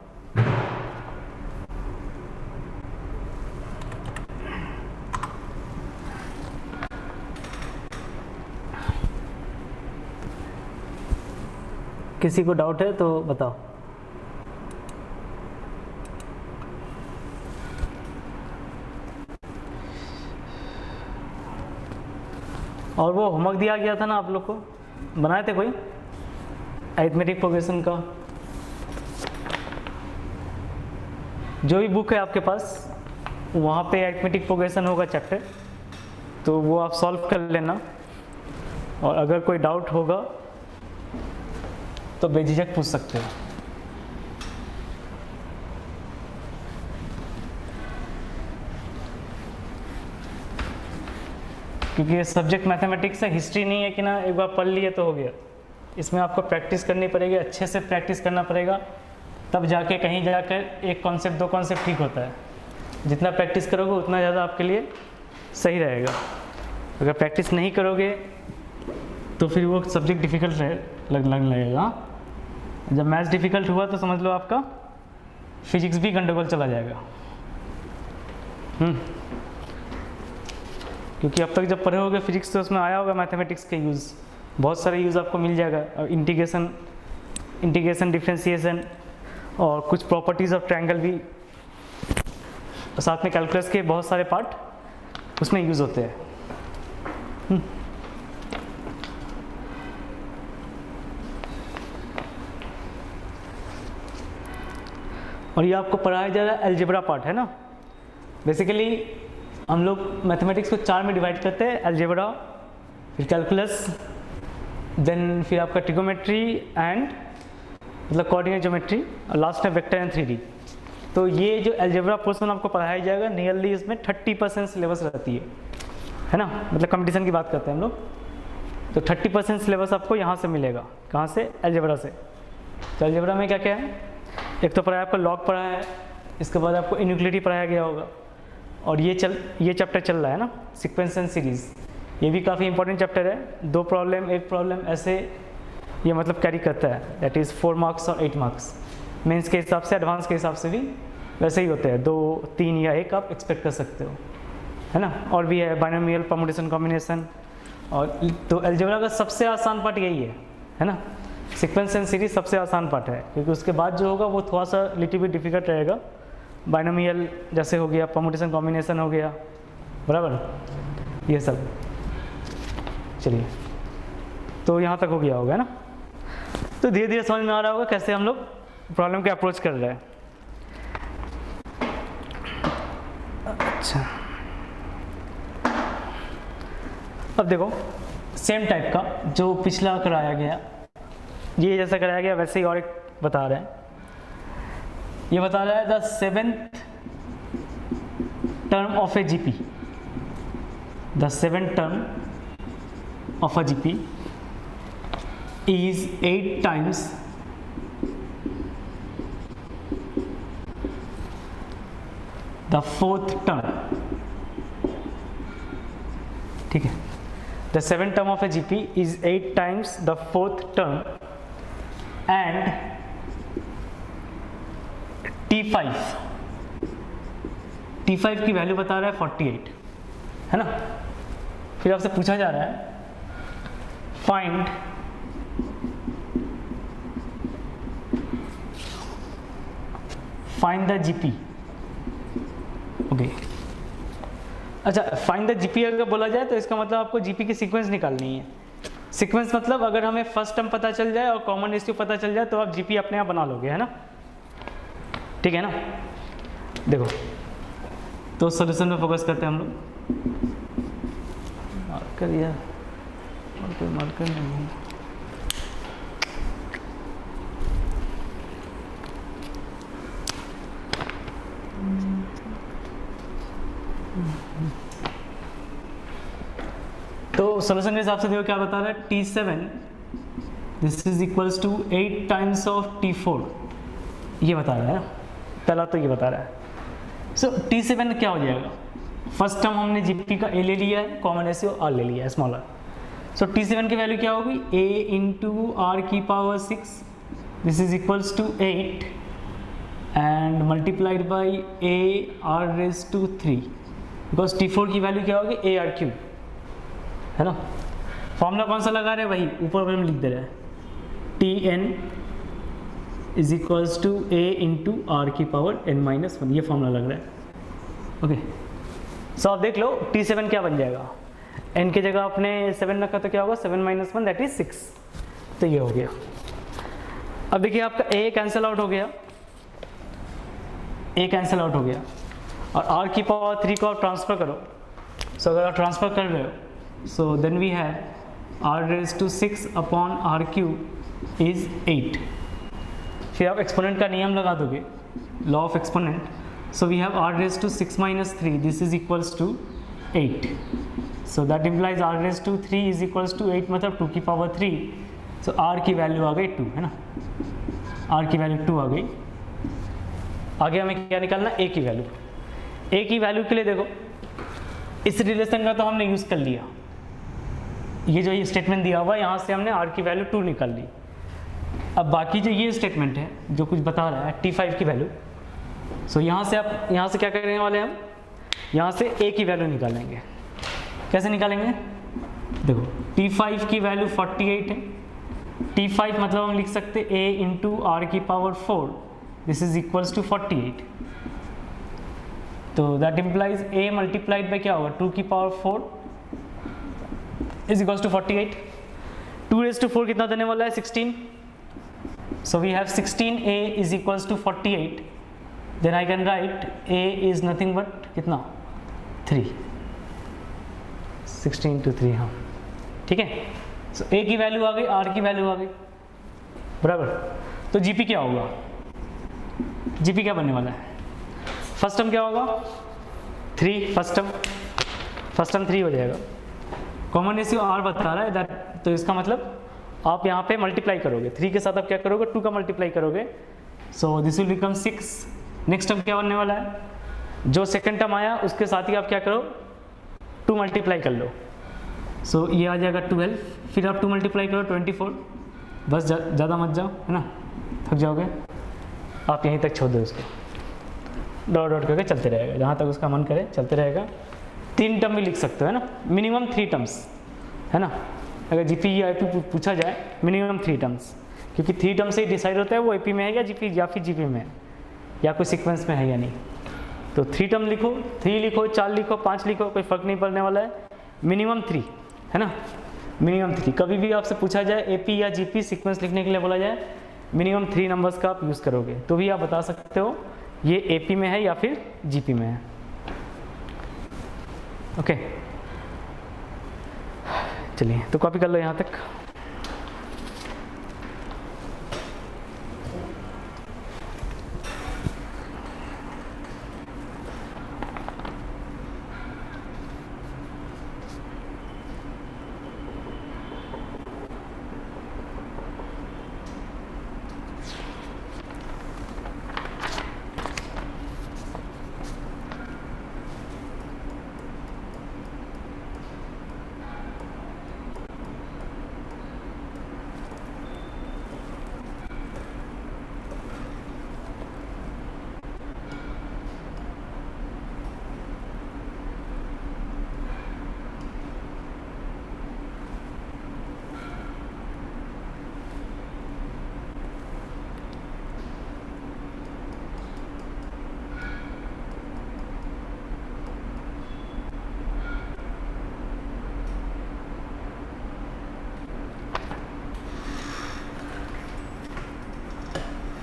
किसी को डाउट है तो बताओ। और वो होमवर्क दिया गया था ना आप लोग को, बनाए थे कोई अरिथमेटिक प्रोग्रेशन का? जो भी बुक है आपके पास वहाँ पे अरिथमेटिक प्रोग्रेशन होगा चैप्टर, तो वो आप सॉल्व कर लेना, और अगर कोई डाउट होगा तो बेझिझक पूछ सकते हो। क्योंकि ये सब्जेक्ट मैथमेटिक्स है, हिस्ट्री नहीं है कि ना एक बार पढ़ लिए तो हो गया। इसमें आपको प्रैक्टिस करनी पड़ेगी, अच्छे से प्रैक्टिस करना पड़ेगा, तब जाके कहीं जाकर एक कॉन्सेप्ट दो कॉन्सेप्ट ठीक होता है। जितना प्रैक्टिस करोगे उतना ज़्यादा आपके लिए सही रहेगा। अगर प्रैक्टिस नहीं करोगे तो फिर वो सब्जेक्ट डिफ़िकल्ट लगने लगेगा। जब मैथ्स डिफ़िकल्ट हुआ तो समझ लो आपका फिजिक्स भी गंडगोल चला जाएगा। क्योंकि अब तक जब पढ़े होगे फिजिक्स तो उसमें आया होगा मैथमेटिक्स के यूज़, बहुत सारे यूज़ आपको मिल जाएगा। और इंटीग्रेशन डिफ्रेंसिएशन और कुछ प्रॉपर्टीज़ ऑफ ट्रायंगल भी, साथ में कैलकुलस के बहुत सारे पार्ट उसमें यूज़ होते हैं। और ये आपको पढ़ाया जा रहा है अलजेब्रा पार्ट है ना। बेसिकली हम लोग मैथमेटिक्स को 4 में डिवाइड करते हैं, अलजेब्रा, फिर कैलकुलस, देन फिर आपका ट्रिगोमेट्री एंड मतलब कोऑर्डिनेट ज्योमेट्री, और लास्ट में वेक्टर एंड 3D। तो ये जो अलजेब्रा पोर्शन आपको पढ़ाया जाएगा, नियरली इसमें 30% सिलेबस रहती है ना। मतलब कंपटीशन की बात करते हैं हम लोग, तो 30% सिलेबस आपको यहाँ से मिलेगा। कहाँ से? अलजेब्रा से। तो अलजेब्रा में क्या क्या है? एक तो पढ़ाया आपका लॉग पढ़ा है, इसके बाद आपको इनइक्वालिटी पढ़ाया गया होगा, और ये चैप्टर चल रहा है ना, सीक्वेंस एंड सीरीज़। ये भी काफ़ी इंपॉर्टेंट चैप्टर है। 2 प्रॉब्लम 1 प्रॉब्लम ऐसे ये मतलब कैरी करता है, दैट इज़ 4 मार्क्स और 8 मार्क्स। मेंस के हिसाब से, एडवांस के हिसाब से भी वैसे ही होते हैं, 2, 3 या 1 आप एक्सपेक्ट कर सकते हो, है ना। और भी है बाइनोमियल, परमुटेशन, कॉम्बिनेशन। और तो अलजेब्रा का सबसे आसान पार्ट यही है ना। सीक्वेंस एंड सीरीज सबसे आसान पार्ट है, क्योंकि उसके बाद जो होगा वो थोड़ा सा लिटिल बिट डिफिकल्ट रहेगा। बाइनोमियल जैसे हो गया, परमुटेशन कॉम्बिनेशन हो गया, बराबर, ये सब। चलिए, तो यहाँ तक हो गया होगा, है ना। तो धीरे धीरे समझ में आ रहा होगा कैसे हम लोग प्रॉब्लम के अप्रोच कर रहे हैं। अच्छा, अब देखो सेम टाइप का जो पिछला कराया गया, ये जैसा कराया गया वैसे ही और एक बता रहे हैं। ये बता रहा है the 7th term of a GP, the 7th term of a GP is 8 times the 4th term। ठीक है, the 7th term of a GP is 8 times the 4th term and T5 की वैल्यू बता रहा है 48, है ना। फिर आपसे पूछा जा रहा है फाइंड द जीपी। ओके, अच्छा, फाइंड द जीपी अगर बोला जाए तो इसका मतलब आपको जीपी की सीक्वेंस निकालनी है। सीक्वेंस मतलब अगर हमें फर्स्ट टर्म पता चल जाए और कॉमन रेशियो पता चल जाए तो आप जीपी अपने आप बना लोगे, है ना। ठीक है ना। देखो, तो सॉल्यूशन में फोकस करते हैं हम लोग। मार्कर या और कोई मार्कर नहीं है। तो सॉल्यूशन के हिसाब से देखो क्या बता रहा है, T7 this is equals to 8 times of T4, ये बता रहा है ना। पहला तो ये बता रहा है। सो T7 क्या हो जाएगा? फर्स्ट टर्म हमने जीपी का ए ले लिया है, कॉमन रेशियो आर ले लिया है, स्मॉलर। सो T7 की वैल्यू क्या होगी? a इंटू आर की power 6, this is equals to 8 and multiplied by a r raise to 3, because T4 की वैल्यू क्या होगी? a r क्यूब, है ना। फॉर्मूला कौन सा लगा रहे हैं? वही ऊपर हम लिख दे रहे हैं, Tn is equals to a into r की पावर n-1, ये फॉर्मूला लग रहा है। ओके, सो आप देख लो T7 क्या बन जाएगा। n की जगह आपने 7 रखा तो क्या होगा? 7-1 दैट इज 6, तो ये हो गया। अब देखिए आपका a कैंसिल आउट हो गया, ए कैंसिल आउट हो गया, और आर की पावर 3 को आप ट्रांसफ़र करो, सो अगर आप ट्रांसफ़र कर रहे हो, so then we have r raise to 6 upon r cube is 8। फिर आप एक्सपोनेंट का नियम लगा दोगे, law of exponent, so we have r raise to 6 minus 3, this is equals to 8, so that implies r raise to 3 is equals to 8, मतलब 2 की पावर 3, सो आर की वैल्यू आ गई 2, है ना, आर की वैल्यू 2 आ गई। आगे हमें क्या निकालना, ए की वैल्यू। ए की वैल्यू के लिए देखो, इस रिलेशन का तो हमने यूज़ कर लिया, ये जो ये स्टेटमेंट दिया हुआ है यहाँ से हमने आर की वैल्यू 2 निकाल ली। अब बाकी जो ये स्टेटमेंट है जो कुछ बता रहा है T5 की वैल्यू, सो यहाँ से आप यहाँ से क्या करने वाले हैं, हम यहाँ से ए की वैल्यू निकालेंगे। कैसे निकालेंगे, देखो T5 की वैल्यू 48 है, T5 मतलब हम लिख सकते a इंटू आर की power 4, this is equals to 48, तो that implies a multiplied by क्या होगा, 2 की power 4 is equals to 48, 2 raise to 4 कितना देने वाला है, 16, so we have 16a is equals to 48, then I can write a is nothing but कितना 3, 16 to 3, हाँ ठीक है। so a की वैल्यू आ गई, r की वैल्यू आ गई, बराबर। तो gp क्या होगा, gp क्या बनने वाला है, फर्स्ट टर्म क्या होगा 3, फर्स्ट टर्म 3 हो जाएगा, कॉमन रेशियो r बता रहा है दैट, तो इसका मतलब आप यहाँ पे मल्टीप्लाई करोगे, 3 के साथ आप क्या करोगे, 2 का मल्टीप्लाई करोगे, so this will become 6। Next term क्या बनने वाला है, जो सेकंड टर्म आया उसके साथ ही आप क्या करो, 2 मल्टीप्लाई कर लो, सो ये आ जाएगा 12, फिर आप 2 मल्टीप्लाई करो 24, बस ज़्यादा मत जाओ, है ना, थक जाओगे, आप यहीं तक छोड़ दो उसको, डॉट डॉट करके चलते रहेगा, जहाँ तक उसका मन करे चलते रहेगा। 3 टर्म भी लिख सकते हो, है ना, मिनिमम 3 टर्म्स, है ना, अगर जीपी या आईपी पूछा जाए मिनिमम 3 टर्म्स, क्योंकि 3 टर्म से ही डिसाइड होता है वो एपी में है या जीपी या फिर जीपी में है, या कोई सीक्वेंस में है या नहीं। तो 3 टर्म लिखो, 3 लिखो, 4 लिखो, 5 लिखो, कोई फ़र्क नहीं पड़ने वाला है, मिनिमम 3, है ना, मिनिमम 3। कभी भी आपसे पूछा जाए एपी या जीपी सीक्वेंस लिखने के लिए बोला जाए, मिनिमम 3 नंबर्स का आप यूज़ करोगे, तो भी आप बता सकते हो ये एपी में है या फिर जीपी में है। ओके, चलिए तो कॉपी कर लो यहाँ तक।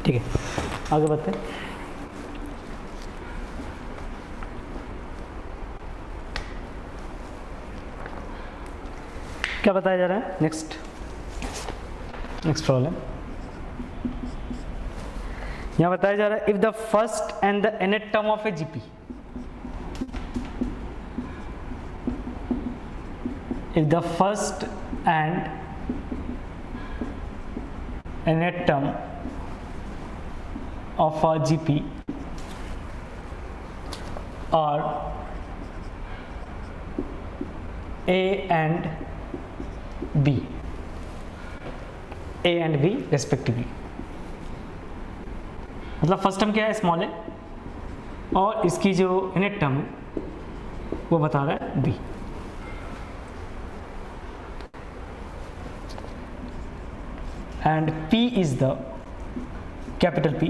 ठीक है, आगे बढ़ते हैं। क्या बताया जा रहा है, नेक्स्ट प्रॉब्लम यहाँ बताया जा रहा है, if the first and the nth term of a GP, if the first and nth term of a GP are A and B respectively, मतलब फर्स्ट टर्म क्या है, स्मॉल है, और इसकी जो nth टर्म है वो बता रहा है B। and P is the capital P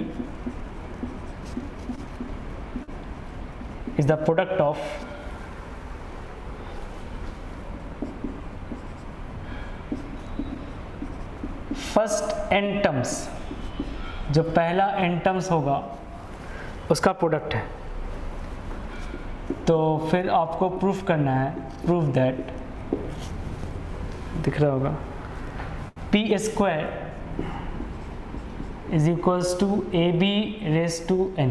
is the product of first n terms, जो पहला n terms होगा उसका प्रोडक्ट है। तो फिर आपको प्रूफ करना है, प्रूफ दैट, दिख रहा होगा, p square is equals to a b raise to n.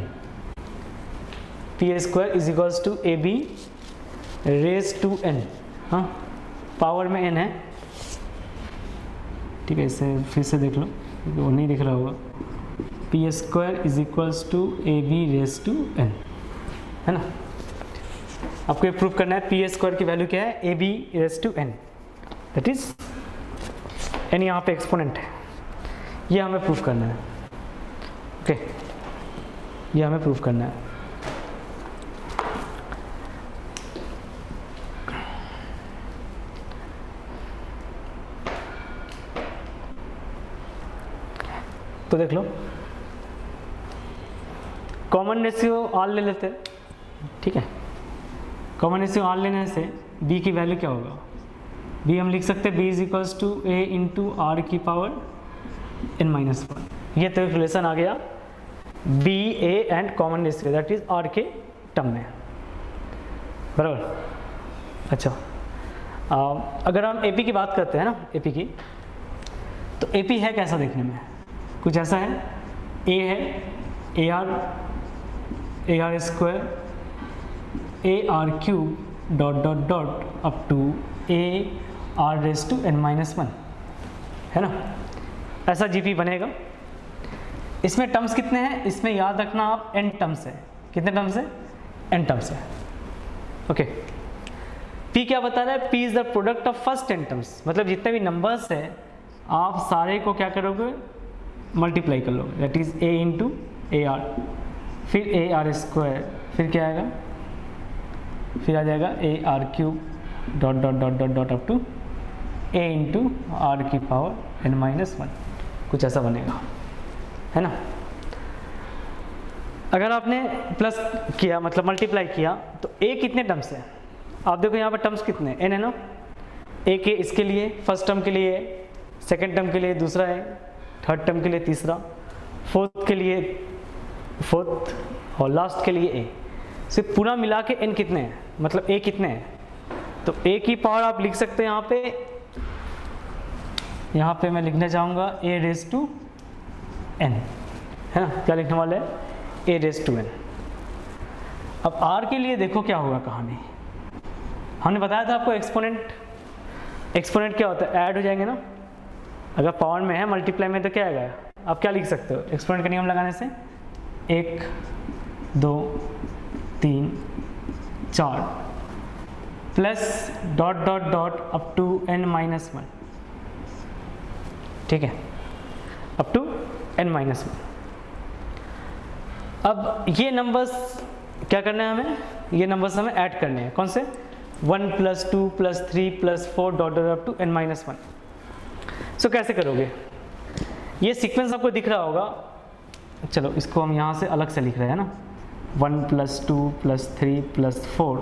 P square is equals to a b raise to n. हाँ, पावर में एन है, ठीक है, इसे फिर से देख लो, वो नहीं दिख रहा होगा। P square is equals to a b raise to n, है ना। आपको ये प्रूफ करना है पी स्क्वायर की वैल्यू क्या है, a b raise to n, that is n यहाँ पे एक्सपोनेंट है, ये हमें प्रूफ करना है। ओके, ये हमें प्रूफ करना है। तो देख लो, कॉमन रेशियो आर ले लेते हैं, ठीक है। कॉमन रेशियो आर लेने से b की वैल्यू क्या होगा, b हम लिख सकते हैं b is equals to a into r की पावर n माइनस वन। ये तो रिलेशन आ गया b a and common ratio, that is r के टर्म में, बराबर। अच्छा, अगर हम AP की बात करते हैं ना, AP की, तो AP है कैसा देखने में, कुछ ऐसा है, a है a r square a r cube dot dot dot up to a r raise to n minus one, है ना। ऐसा जीपी बनेगा। इसमें टर्म्स कितने हैं, इसमें याद रखना आप एन टर्म्स है। कितने टर्म्स है, एन टर्म्स है। ओके, पी क्या बता रहा है, p is the product of first n terms, मतलब जितने भी नंबर्स है आप सारे को क्या करोगे, मल्टीप्लाई कर लोगे, that is A into A R, फिर ए आर स्क्वायर, फिर क्या आएगा, फिर आ जाएगा a r cube dot dot dot dot dot up to a into r की पावर एन माइनस वन, कुछ ऐसा बनेगा, है ना। अगर आपने प्लस किया मतलब मल्टीप्लाई किया तो ए कितने टर्म्स है, आप देखो यहाँ पर टर्म्स कितने, एन है ना। ए के इसके लिए फर्स्ट टर्म के लिए, सेकेंड टर्म के लिए दूसरा है, थर्ड टर्म के लिए तीसरा, फोर्थ के लिए फोर्थ, और लास्ट के लिए ए। सिर्फ पूरा मिला के एन कितने हैं, मतलब ए कितने हैं, तो ए की पावर आप लिख सकते हैं यहाँ पे मैं लिखना चाहूँगा ए रेज टू एन, है ना। क्या लिखने वाले हैं, ए रेज टू एन। अब आर के लिए देखो क्या होगा कहानी, हमने बताया था आपको एक्सपोनेंट क्या होता है, ऐड हो जाएंगे ना। अगर पावर में है मल्टीप्लाई में तो क्या आएगा, आप क्या लिख सकते हो एक्सपोनेंट का नियम लगाने से, 1 2 3 4 plus dot dot dot up to n minus one, ठीक है, up to n minus one. अब ये नंबर्स क्या करना है हमें, ये नंबर्स हमें ऐड करने हैं, कौन से, 1 + 2 + 3 + 4 dot dot up to n minus one. So कैसे करोगे, ये सीक्वेंस आपको दिख रहा होगा, चलो इसको हम यहाँ से अलग से लिख रहे हैं ना, 1 + 2 + 3 + 4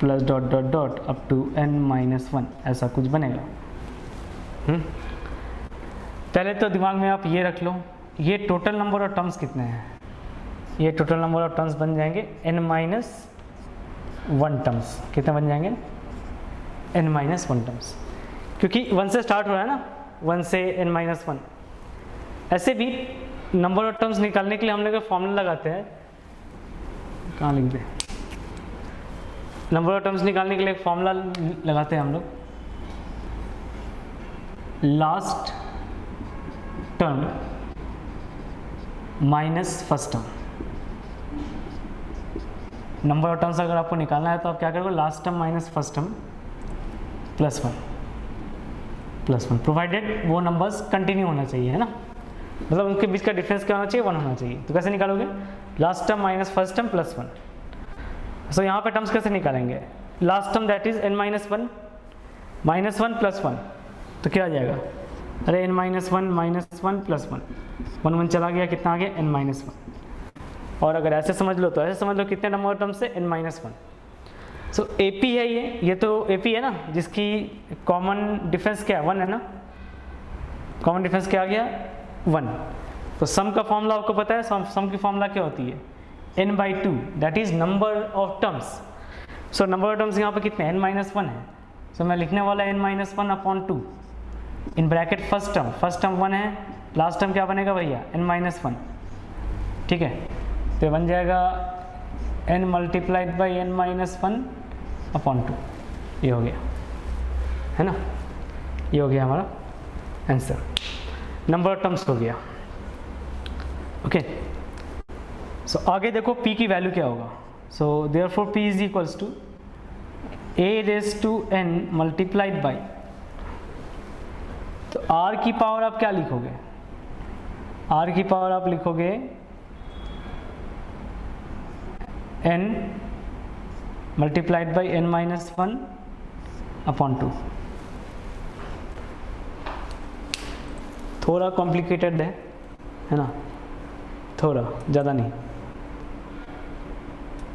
plus dot dot dot up to n minus one, ऐसा कुछ बनेगा। पहले तो दिमाग में आप ये रख लो, ये टोटल नंबर ऑफ टर्म्स कितने हैं, ये टोटल नंबर ऑफ टर्म्स बन जाएंगे n माइनस वन टर्म्स। कितने बन जाएंगे, n माइनस वन टर्म्स, क्योंकि 1 से स्टार्ट हो रहा है ना, 1 से n माइनस वन। ऐसे भी नंबर ऑफ टर्म्स निकालने के लिए हम लोग फॉर्मूला लगाते हैं, कहाँ लिख दे, नंबर ऑफ टर्म्स निकालने के लिए एक फॉर्मूला लगाते हैं हम लोग, last term minus first term. Number of terms अगर आपको निकालना है तो आप क्या करोगे, last term minus first term plus one, provided वो नंबर्स कंटिन्यू होना चाहिए, है ना, मतलब उनके बीच का डिफरेंस क्या होना चाहिए, 1 होना चाहिए। तो कैसे निकालोगे, last term minus first term plus one. So यहाँ पे टर्म्स कैसे निकालेंगे, last term that is n minus one plus one, तो क्या आ जाएगा, अरे n minus one plus one 1 चला गया, कितना आ गया, n माइनस वन। और अगर ऐसे समझ लो तो ऐसे समझ लो, कितने नंबर ऑफ टर्म्स से, n माइनस वन। सो AP है ये तो AP है ना, जिसकी कॉमन डिफरेंस क्या है, 1 है ना, कॉमन डिफरेंस क्या आ गया, 1। तो सम का फॉर्मूला आपको पता है, सम की फॉर्मूला क्या होती है, n by 2 that is number of terms. So number of terms यहाँ पे कितने n माइनस वन है, सो मैं लिखने वाला n minus one upon to in bracket first term 1 है, लास्ट टर्म क्या बनेगा भैया n माइनस वन, ठीक है। तो बन जाएगा n multiplied by n minus one upon to, ये हो गया है ना, ये हो गया हमारा आंसर, नंबर ऑफ टर्म्स हो गया। ओके सो आगे देखो p की वैल्यू क्या होगा। So therefore p is equals to a raise to n multiplied by, तो r की पावर आप क्या लिखोगे, r की पावर आप लिखोगे n multiplied by n minus one upon two. थोड़ा कॉम्प्लिकेटेड है ना, थोड़ा ज़्यादा नहीं,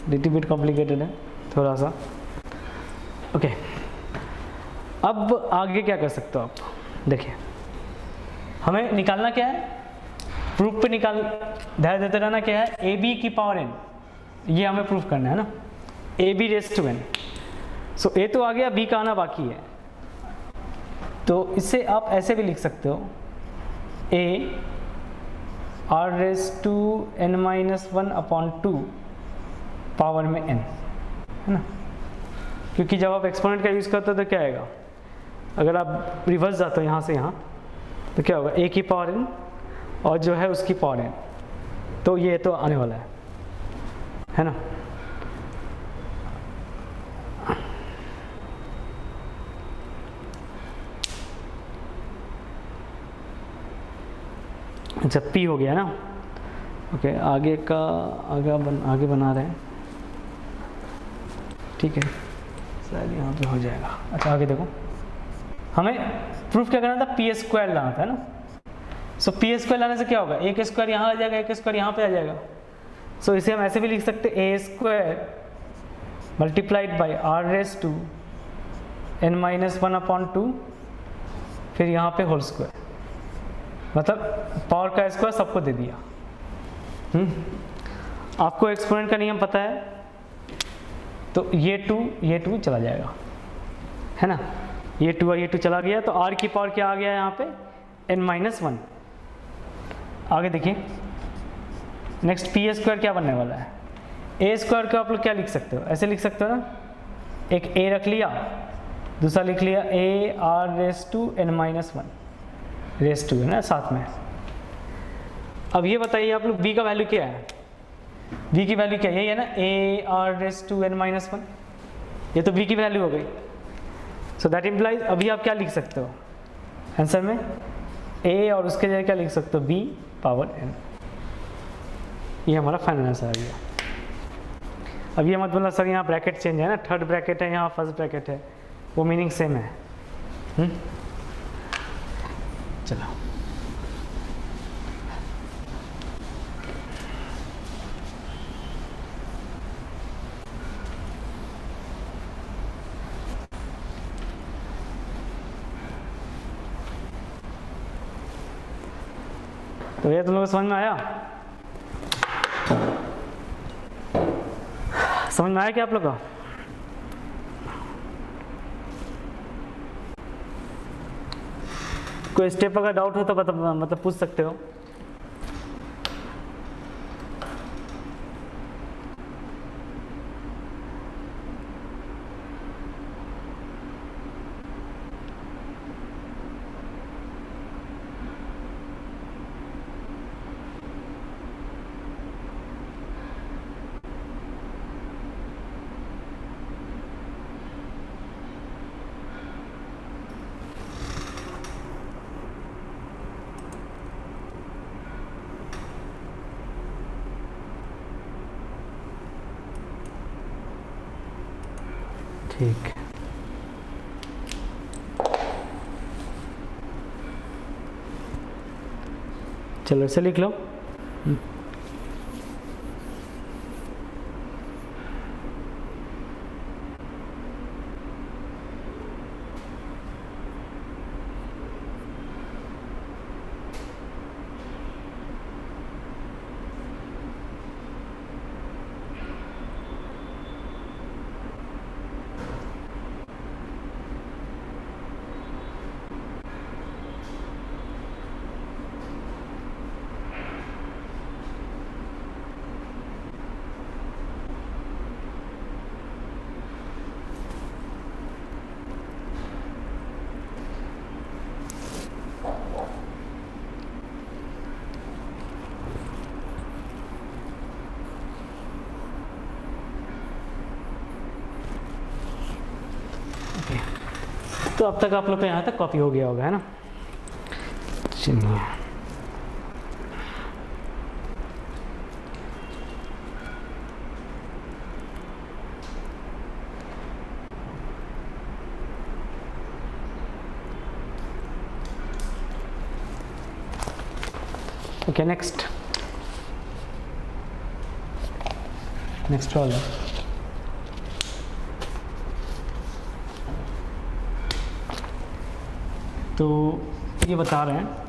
लिटिल बिट कॉम्प्लिकेटेड है थोड़ा सा। ओके अब आगे क्या कर सकते हो आप, देखिए हमें निकालना क्या है, प्रूफ पे ध्यान देते रहना क्या है, ए बी की पावर n, ये हमें प्रूफ करना है ना, a b raise to n। So a तो आ गया, बी का आना बाकी है, तो इससे आप ऐसे भी लिख सकते हो a r raise to n minus one upon two power में n, है ना, क्योंकि जब आप एक्सपोनेंट का यूज़ करते हो तो क्या आएगा, अगर आप रिवर्स जाते हो यहाँ से यहाँ तो क्या होगा, a की पावर n और जो है उसकी पावर n, तो ये तो आने वाला है ना। अच्छा p हो गया ना। ओके आगे का आगे बना रहे हैं, ठीक है, शायद यहाँ पे हो जाएगा। अच्छा आगे देखो, हमें प्रूफ क्या करना था, पी स्क्वायर लाना था ना। सो पी स्क्वायर लाने से क्या होगा, ए के स्क्वायर यहाँ आ जाएगा, ए के स्क्वायर यहाँ पे आ जाएगा। सो इसे हम ऐसे भी लिख सकते a square multiplied by r raise to n minus one upon two, फिर यहाँ पे होल स्क्वायर, मतलब पावर का स्क्वायर सबको दे दिया। आपको एक्सपोनेंट का नियम पता है, तो ये टू चला जाएगा, है ना, ये टू और ये टू चला गया, तो r की पावर क्या आ गया यहाँ पे, n माइनस वन। आगे देखिए नेक्स्ट पी स्क्वायर क्या बनने वाला है, ए स्क्वायर को आप लोग क्या लिख सकते हो, ऐसे लिख सकते हो ना, एक a रख लिया, दूसरा लिख लिया a r raise to n minus one raise to, है ना साथ में। अब ये बताइए आप लोग b का वैल्यू क्या है, b की वैल्यू क्या है, यही है ना, a r raise to n minus one, ये तो b की वैल्यू हो गई। सो दैट इम्प्लाइज अभी आप क्या लिख सकते हो आंसर में, a और उसके जगह क्या लिख सकते हो, b पावर n, ये हमारा फाइनल आंसर आ गया। अब ये मत बोलना सर यहाँ ब्रैकेट चेंज है ना, थर्ड ब्रैकेट है यहाँ फर्स्ट ब्रैकेट है, वो मीनिंग सेम है। चलो तो ये तुम लोग को समझ में आया, समझ में आया क्या आप लोग का? कोई स्टेप अगर डाउट हो तो मतलब पूछ सकते हो। ठीक, चलो इसे लिख लो। तो अब तक आप लोग का यहाँ तक कॉपी हो गया होगा, है ना। चलिए ओके, नेक्स्ट प्रॉब्लम। तो ये बता रहे हैं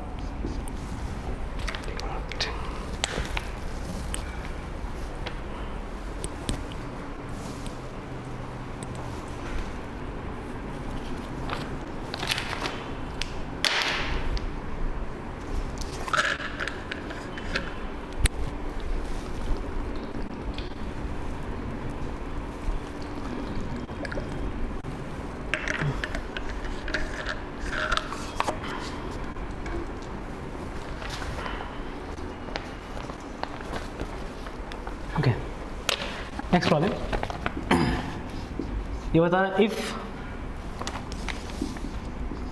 नेक्स्ट प्रॉब्लम। ये बता रहा है if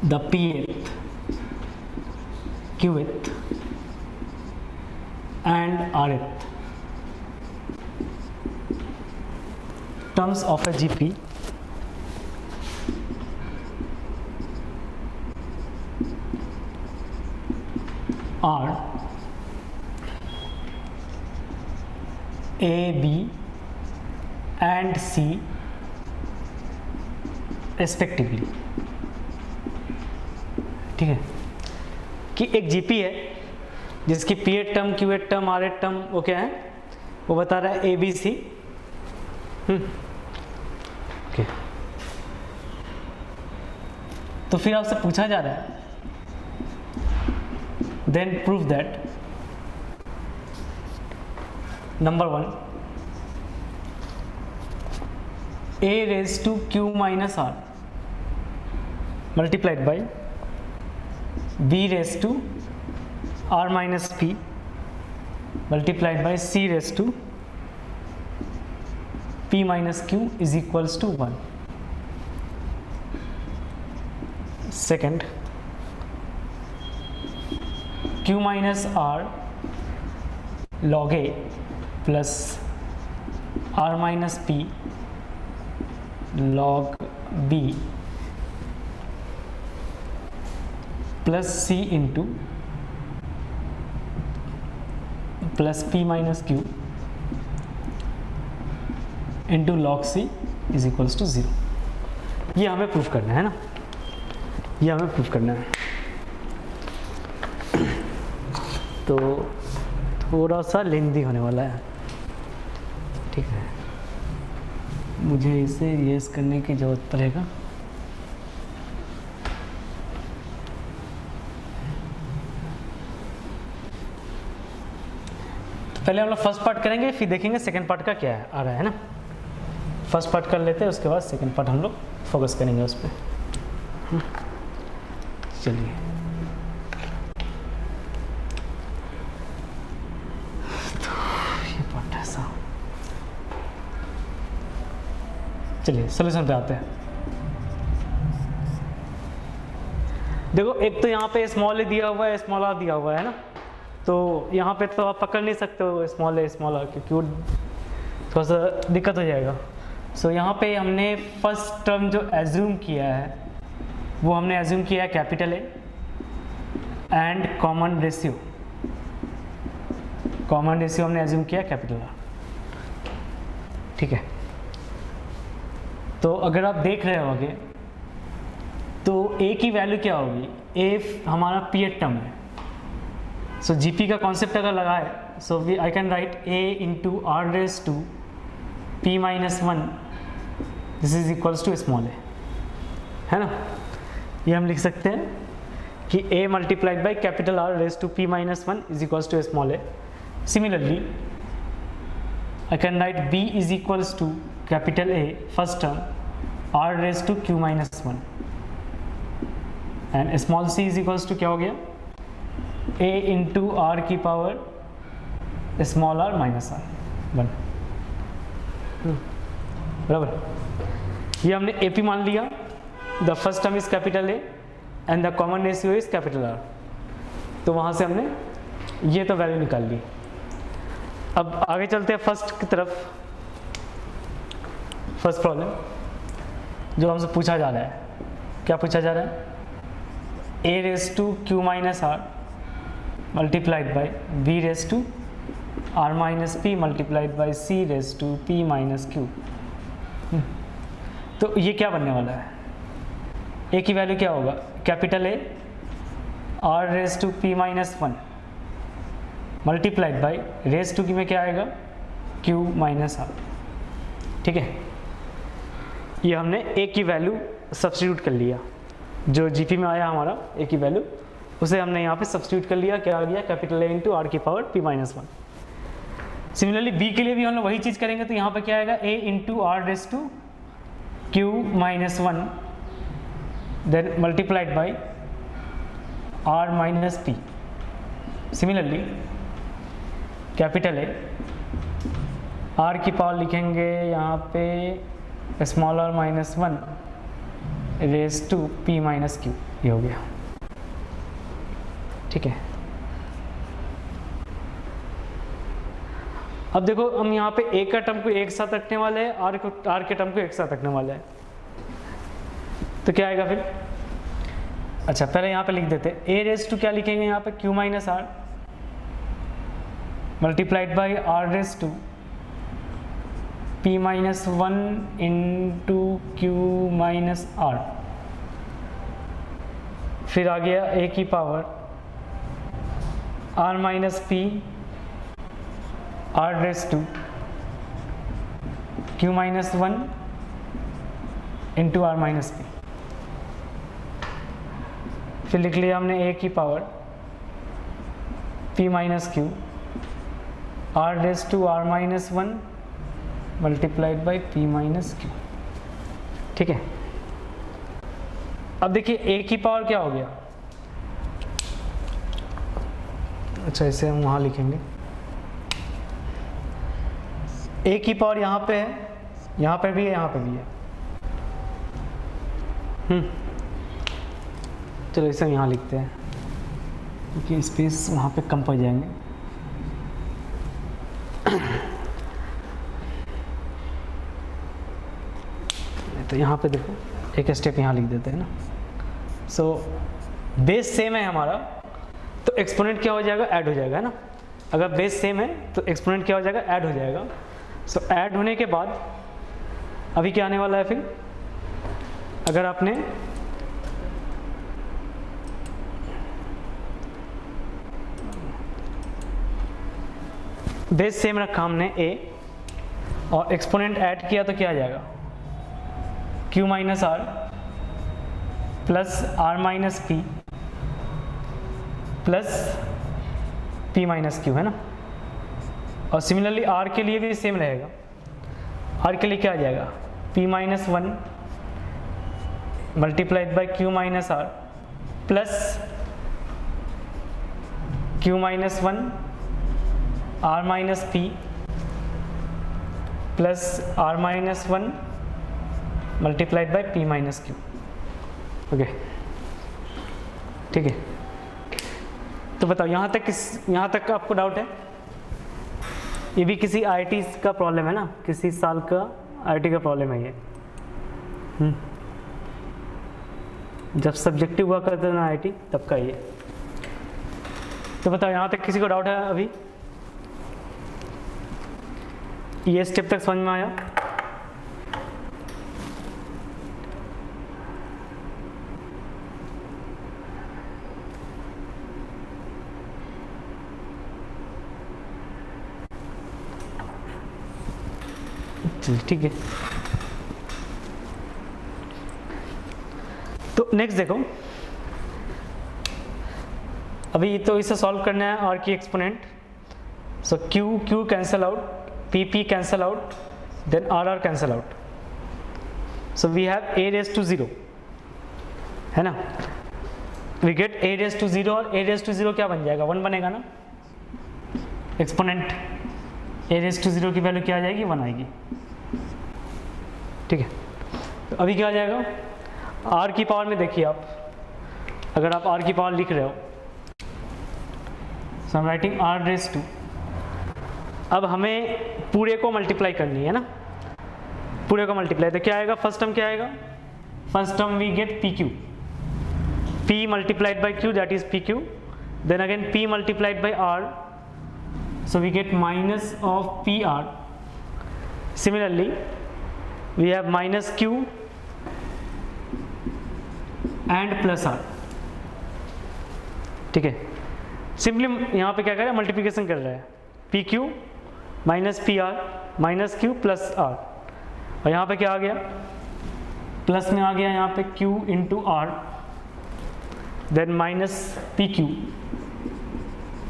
the pth, qth and rth terms of a GP are A, B and C respectively. ठीक है, कि एक जीपी है जिसकी पीएट टर्म, क्यूएट टर्म, आरएट टर्म वो क्या है, वो बता रहा है ए बी सी। ओके, तो फिर आपसे पूछा जा रहा है then prove that number 1 a raised to q minus r multiplied by b raised to r minus p multiplied by c raised to p minus q is equals to 1. Second, q minus r log a plus r minus p log b plus c into plus p minus q into log c is equals to 0. ये हमें प्रूफ करना है ना, ये हमें प्रूफ करना है। तो थोड़ा सा लेंदी होने वाला है, ठीक है, मुझे इसे यस करने की ज़रूरत पड़ेगा। तो पहले हम लोग फर्स्ट पार्ट करेंगे, फिर देखेंगे सेकंड पार्ट का क्या है आ रहा है ना। फर्स्ट पार्ट कर लेते हैं, उसके बाद सेकंड पार्ट हम लोग फोकस करेंगे उस पर। चलिए, तो ये पार्ट ऐसा, चलिए सोल्यूशन पे आते हैं। देखो, एक तो यहाँ पे स्मॉल ए दिया हुआ है, स्मॉल आर दिया हुआ है ना, तो यहाँ पे तो आप पकड़ नहीं सकते हो स्मॉल ए स्मॉल आर, क्योंकि वो थोड़ा सा दिक्कत हो जाएगा। सो यहाँ पे हमने फर्स्ट टर्म जो एज्यूम किया है वो हमने एज्यूम किया है capital A and common ratio. Common ratio हमने एज्यूम किया कैपिटल आर, ठीक है। तो अगर आप देख रहे होगे तो ए की वैल्यू क्या होगी, ए हमारा पीएट टर्म है। सो जीपी का कॉन्सेप्ट अगर लगाए, so we I can write a into r raise to p minus 1, this is equals to small a, है ना। ये हम लिख सकते हैं कि a multiplied by capital R raise to p minus 1 is equals to small a. Similarly I can write b is equals to capital A first term r raise to q minus 1 and small c is equals to क्या हो गया, a इंटू आर की power small r minus r 1, बराबर। ये हमने AP मान लिया the first term is capital A and the common ratio is capital R. तो वहाँ से हमने ये तो वैल्यू निकाल ली। अब आगे चलते हैं फर्स्ट की तरफ। फर्स्ट प्रॉब्लम जो हमसे पूछा जा रहा है, क्या पूछा जा रहा है? a raise to q minus r multiplied by b raise to r minus p multiplied by c raise to p minus q। तो ये क्या बनने वाला है? a की वैल्यू क्या होगा? Capital A r raise to p minus 1 multiplied by raise to की में क्या आएगा? q minus r। ठीक है, ये हमने a की वैल्यू सब्स्टिट्यूट कर लिया, जो जीपी में आया हमारा a की वैल्यू, उसे हमने यहाँ पे सब्स्टिट्यूट कर लिया। क्या आ गया? कैपिटल A इंटू आर की power p minus 1। Similarly b के लिए भी हम लोग वही चीज़ करेंगे, तो यहाँ पे क्या आएगा? a into r raise to q minus 1 then multiplied by r minus p। Similarly capital A r की पावर लिखेंगे यहाँ पे small r minus 1 raise to p minus q। ये हो गया। ठीक है, अब देखो हम यहाँ पे a का टर्म को एक साथ रखने वाले हैं, r के टर्म को एक साथ रखने वाले हैं, तो क्या आएगा फिर? अच्छा पहले यहाँ पे लिख देते हैं a रेज टू क्या लिखेंगे यहाँ पे? q minus r multiplied by r raise to p minus 1 into q minus r। फिर आ गया a की power r minus p r raise to q minus 1 into r minus p। फिर लिख लिया हमने a की power p minus q r raise to r minus 1 multiplied by p minus q। ठीक है, अब देखिए a की पावर क्या हो गया? अच्छा इसे हम वहाँ लिखेंगे, a की पावर यहाँ पे है, यहाँ पे भी है, यहाँ पे भी है। चलो इसे हम यहाँ लिखते हैं क्योंकि स्पेस वहाँ पे कम पड़ जाएंगे। तो यहाँ पे देखो एक स्टेप यहाँ लिख देते हैं ना। सो बेस सेम है हमारा, तो एक्सपोनेंट क्या हो जाएगा? ऐड हो जाएगा, है ना। अगर बेस सेम है तो एक्सपोनेंट क्या हो जाएगा? ऐड हो जाएगा। सो ऐड होने के बाद अभी क्या आने वाला है फिर? अगर आपने बेस सेम रखा हमने a और एक्सपोनेंट ऐड किया तो क्या आ जाएगा? q minus r plus r minus p plus p minus q, है ना। और सिमिलरली r के लिए भी सेम रहेगा। r के लिए क्या आ जाएगा? p minus 1 multiplied by q minus r plus q minus 1 r minus p plus r minus 1 multiplied by p minus q। Okay, ठीक है। तो बताओ यहाँ तक आपको डाउट है? ये भी किसी आईआईटी का प्रॉब्लम है ना, किसी साल का आईआईटी का प्रॉब्लम है ये। जब सब्जेक्टिव हुआ करते थे ना आईआईटी, तब का ये। तो बताओ यहाँ तक किसी को डाउट है अभी? ये स्टेप तक समझ में आया? ठीक है, तो नेक्स्ट देखो, अभी तो इसे सॉल्व करना है r की exponent. So q cancel out, p cancel out, then r cancel out. So we have a raise to 0, है ना। We get a raise to 0 और a रेज टू 0 क्या बन जाएगा? 1 बनेगा ना। एक्सपोनेंट a रेज टू 0 की वैल्यू क्या आ जाएगी? 1 आएगी। ठीक है, तो अभी क्या आ जाएगा? आर की पावर में देखिए आप, अगर आप आर की पावर लिख रहे हो, so I am writing R raise to, अब हमें पूरे को मल्टीप्लाई करनी है ना, पूरे को मल्टीप्लाई, तो क्या आएगा, फर्स्ट टर्म क्या आएगा, first term we get p q, p multiplied by q, that is pq, then again p multiplied by r, so we get minus of pr. Similarly we have minus q and plus r, ठीक है। सिंपली यहाँ पे क्या कर रहे हैं, मल्टीप्लिकेशन कर रहे हैं, p q minus p r minus q plus r, और यहाँ पे क्या आ गया, प्लस में आ गया यहाँ पे q into r, then minus pq,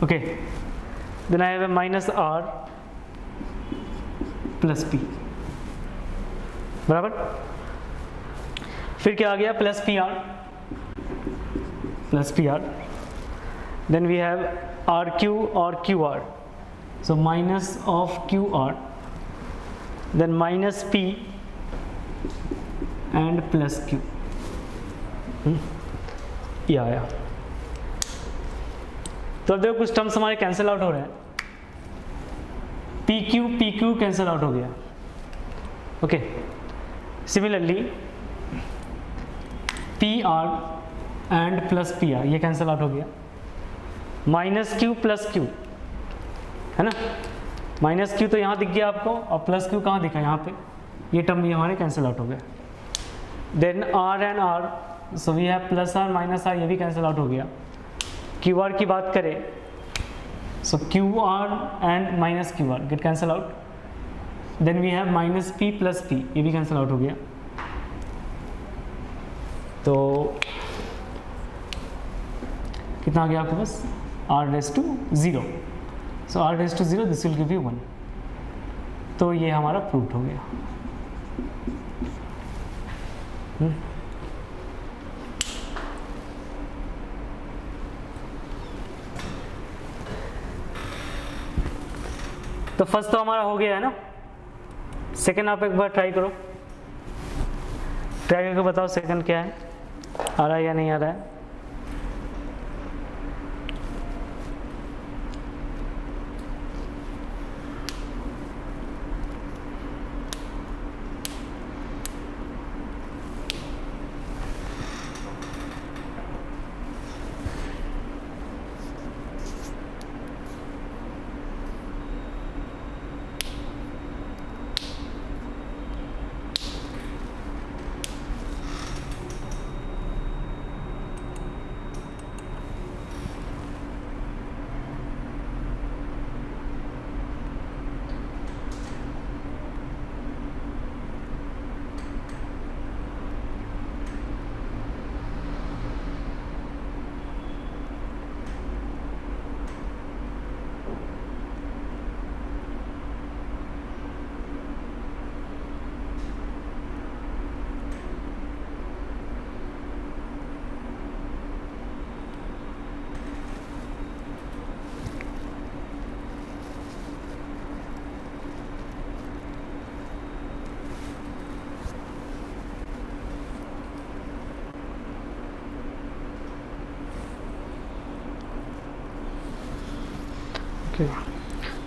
okay, then I have a minus r plus p, बराबर। फिर क्या आ गया, plus P R, plus P R, then we have R Q और Q R, so minus of Q R, then minus p and plus q, ये आया। तो अब देखो कुछ टर्म्स हमारे कैंसिल आउट हो रहे हैं, पी क्यू कैंसिल आउट हो गया, okay. Similarly P R and plus P are, ये कैंसिल आउट हो गया, माइनस क्यू प्लस क्यू, है ना, माइनस क्यू तो यहाँ दिख गया आपको, और प्लस क्यू कहाँ दिखा, यहाँ पे, ये टर्म भी हमारे कैंसिल आउट हो गया। Then r and r, so we have plus r minus r, ये भी कैंसिल आउट हो गया। क्यू आर की बात करें, so Q R and minus Q R get cancel out, then we have minus P plus P, ये भी कैंसिल आउट हो गया। तो कितना आ गया आपके पास, R raise to 0, so R raise to 0, this will give you 1, तो ये हमारा प्रूव्ड हो गया। तो फर्स्ट तो हमारा हो गया है ना, सेकंड आप एक बार ट्राई करो, ट्राई करके बताओ सेकंड क्या है, आ रहा है या नहीं आ रहा है।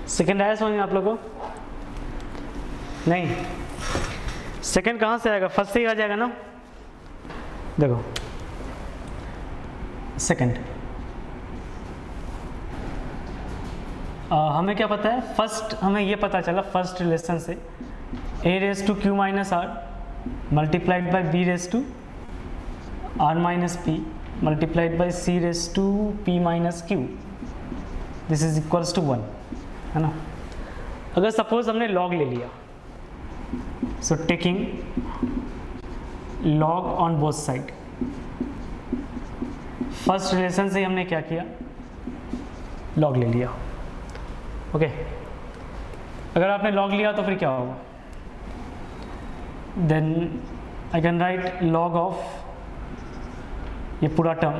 सेकंड आया समझ में आप लोगों को, नहीं, सेकंड कहाँ से आएगा, फर्स्ट से ही आ जाएगा ना। देखो सेकंड, हमें क्या पता है, फर्स्ट हमें ये पता चला फर्स्ट रिलेशन से, a raise to q minus r multiplied by b raise to r minus p multiplied by c raise to p minus q, this is equals to 1, है ना। अगर सपोज हमने लॉग ले लिया, so taking log on both side, first relation से हमने क्या किया, लॉग ले लिया, ओके। अगर आपने लॉग लिया तो फिर क्या होगा, then I can write log of ये पूरा term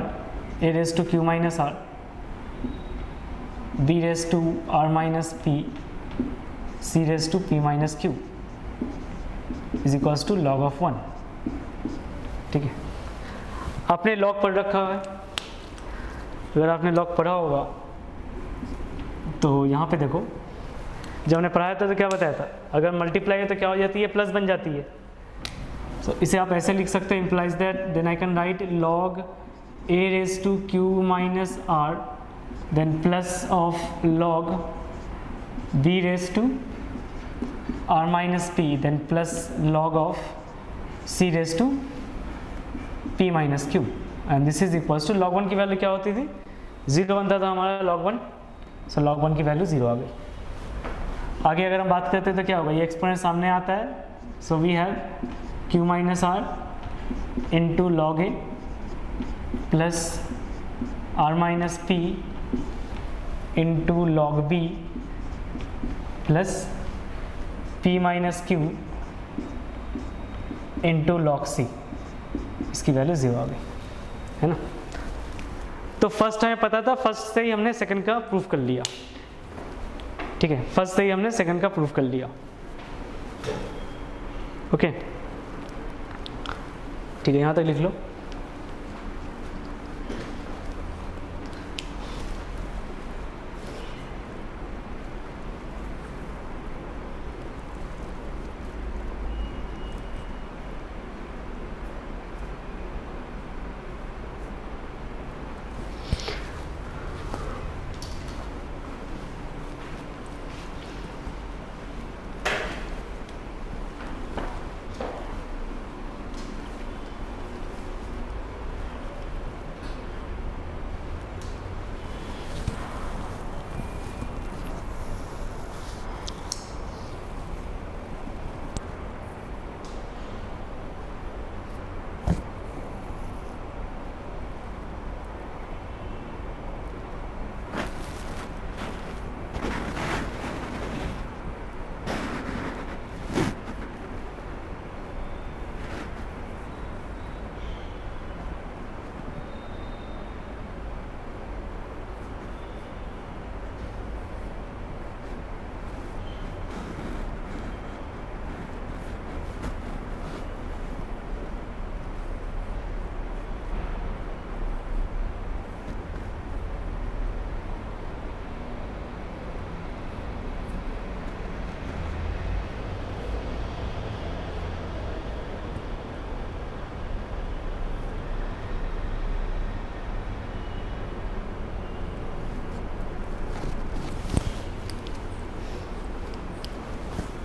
a raise to q minus r, b raise to r minus p, c raise to p minus q is equals to log of 1, ठीक है। आपने लॉग पढ़ रखा है, अगर आपने लॉग पढ़ा होगा तो यहाँ पे देखो, जब हमने पढ़ाया था तो क्या बताया था, अगर मल्टीप्लाई है तो क्या हो जाती है, प्लस बन जाती है। तो इसे आप ऐसे लिख सकते हैं, implies that then I can write log a raised to q minus r then plus of log b raised to r minus p then plus log of c raised to p minus q and this is equals to log 1 की वैल्यू क्या होती थी, 0 बनता था हमारा log 1, सो log 1 की वैल्यू 0 आ गई। आगे अगर हम बात करते हैं तो क्या होगा, ये एक्सपोनेंट सामने आता है, so we have q minus R into log A plus r minus P into log B plus p minus Q into log C, इसकी वैल्यू 0 आ गई, है ना। तो फर्स्ट हमें पता था, फर्स्ट से ही हमने सेकंड का प्रूफ कर लिया, ठीक है, फर्स्ट से ही हमने सेकंड का प्रूफ कर लिया, ओके ठीक है, यहाँ तक लिख लो।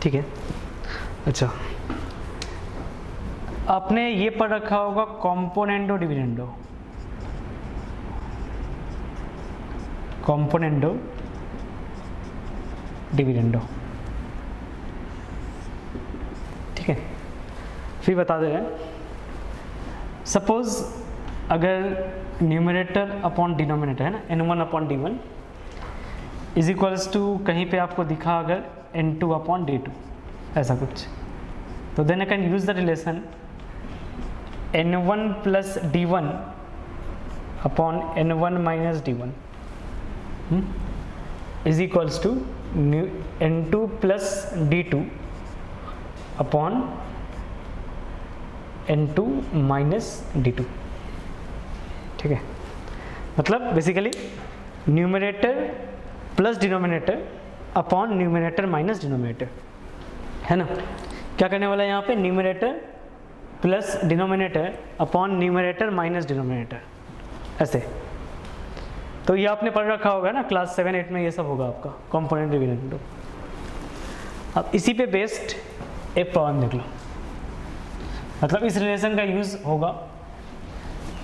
ठीक है, अच्छा आपने ये पढ़ रखा होगा कॉम्पोनेंडो डिविडेंडो, कॉम्पोनेंडो डिविडेंडो, ठीक है। फिर बता दे रहे हैं, सपोज अगर न्यूमरेटर अपॉन डिनोमिनेटर है ना, n1 upon d1 is equals to, कहीं पे आपको दिखा अगर n2 अपॉन d2 ऐसा कुछ, तो then I can use the relation n1 plus d1 upon n1 minus d1 is equals to n2 plus d2 upon n2 minus d2, ठीक है। मतलब basically numerator plus denominator upon numerator minus denominator, है ना। क्या करने वाला है यहाँ पे, numerator plus denominator upon numerator minus denominator, ऐसे। तो ये आपने पढ़ रखा होगा ना, क्लास 7-8 में ये सब होगा आपका कॉम्पोनेंट डिविडेंडो। अब इसी पे बेस्ड एक प्रॉब्लम देख लो, मतलब इस रिलेशन का यूज़ होगा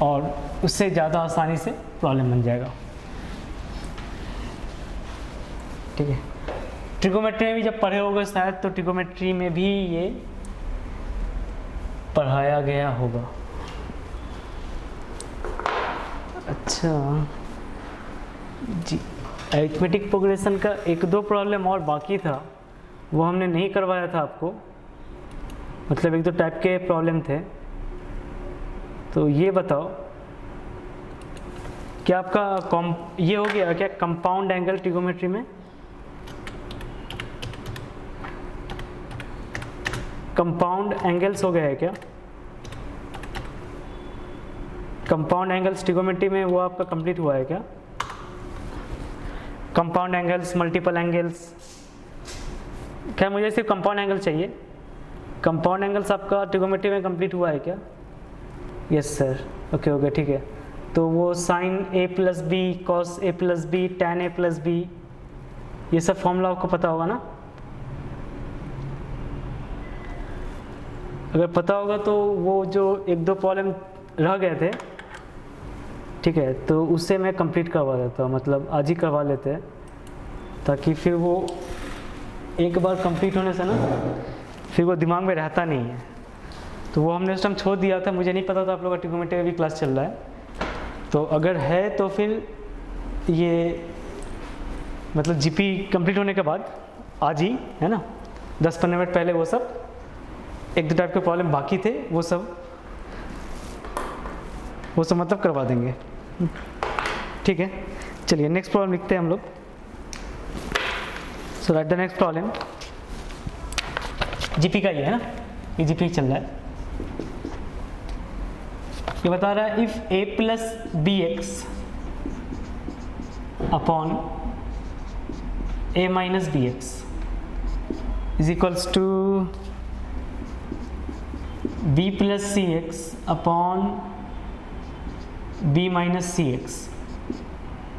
और उससे ज़्यादा आसानी से प्रॉब्लम बन जाएगा, ठीक है। ट्रिगोमेट्री में भी जब पढ़े होगे शायद, तो ट्रिगोमेट्री में भी ये पढ़ाया गया होगा। अच्छा जी, अरिथमेटिक प्रोग्रेशन का 1-2 प्रॉब्लम और बाकी था, वो हमने नहीं करवाया था आपको, मतलब 1-2 टाइप के प्रॉब्लम थे। तो ये बताओ, क्या आपका ये हो गया क्या कंपाउंड एंगल ट्रिगोमेट्री में? कंपाउंड एंगल्स हो गया है क्या? कंपाउंड एंगल्स ट्रिगोनोमेट्री में वो आपका कंप्लीट हुआ है क्या? कंपाउंड एंगल्स, मल्टीपल एंगल्स, क्या मुझे सिर्फ कंपाउंड एंगल चाहिए? कंपाउंड एंगल्स आपका ट्रिगोनोमेट्री में कंप्लीट हुआ है क्या? यस सर, ओके ओके ठीक है। तो वो sign A plus B, cos A plus B, tan A plus B, ये सब फॉर्मूला आपको पता होगा ना? अगर पता होगा तो वो जो एक दो प्रॉब्लम रह गए थे, ठीक है, तो उससे मैं कंप्लीट करवा देता हूँ, मतलब आज ही करवा लेते हैं, ताकि फिर वो एक बार कंप्लीट होने से ना फिर वो दिमाग में रहता नहीं है। तो वो हमने उस टाइम छोड़ दिया था, मुझे नहीं पता था आप लोग का ट्रिगोनोमेट्री का भी क्लास चल रहा है। तो अगर है तो फिर ये मतलब जीपी कंप्लीट होने के बाद आज ही, है ना, 10-15 मिनट पहले वो सब एक दो टाइप के प्रॉब्लम बाकी थे, वो सब मतलब करवा देंगे, ठीक है। चलिए नेक्स्ट प्रॉब्लम लिखते हैं हम लोग। So write the next problem, GP का ही है ना, ये जीपी चल रहा है। ये बता रहा है if a plus B x upon a minus B x is equals to b plus c x upon b minus C x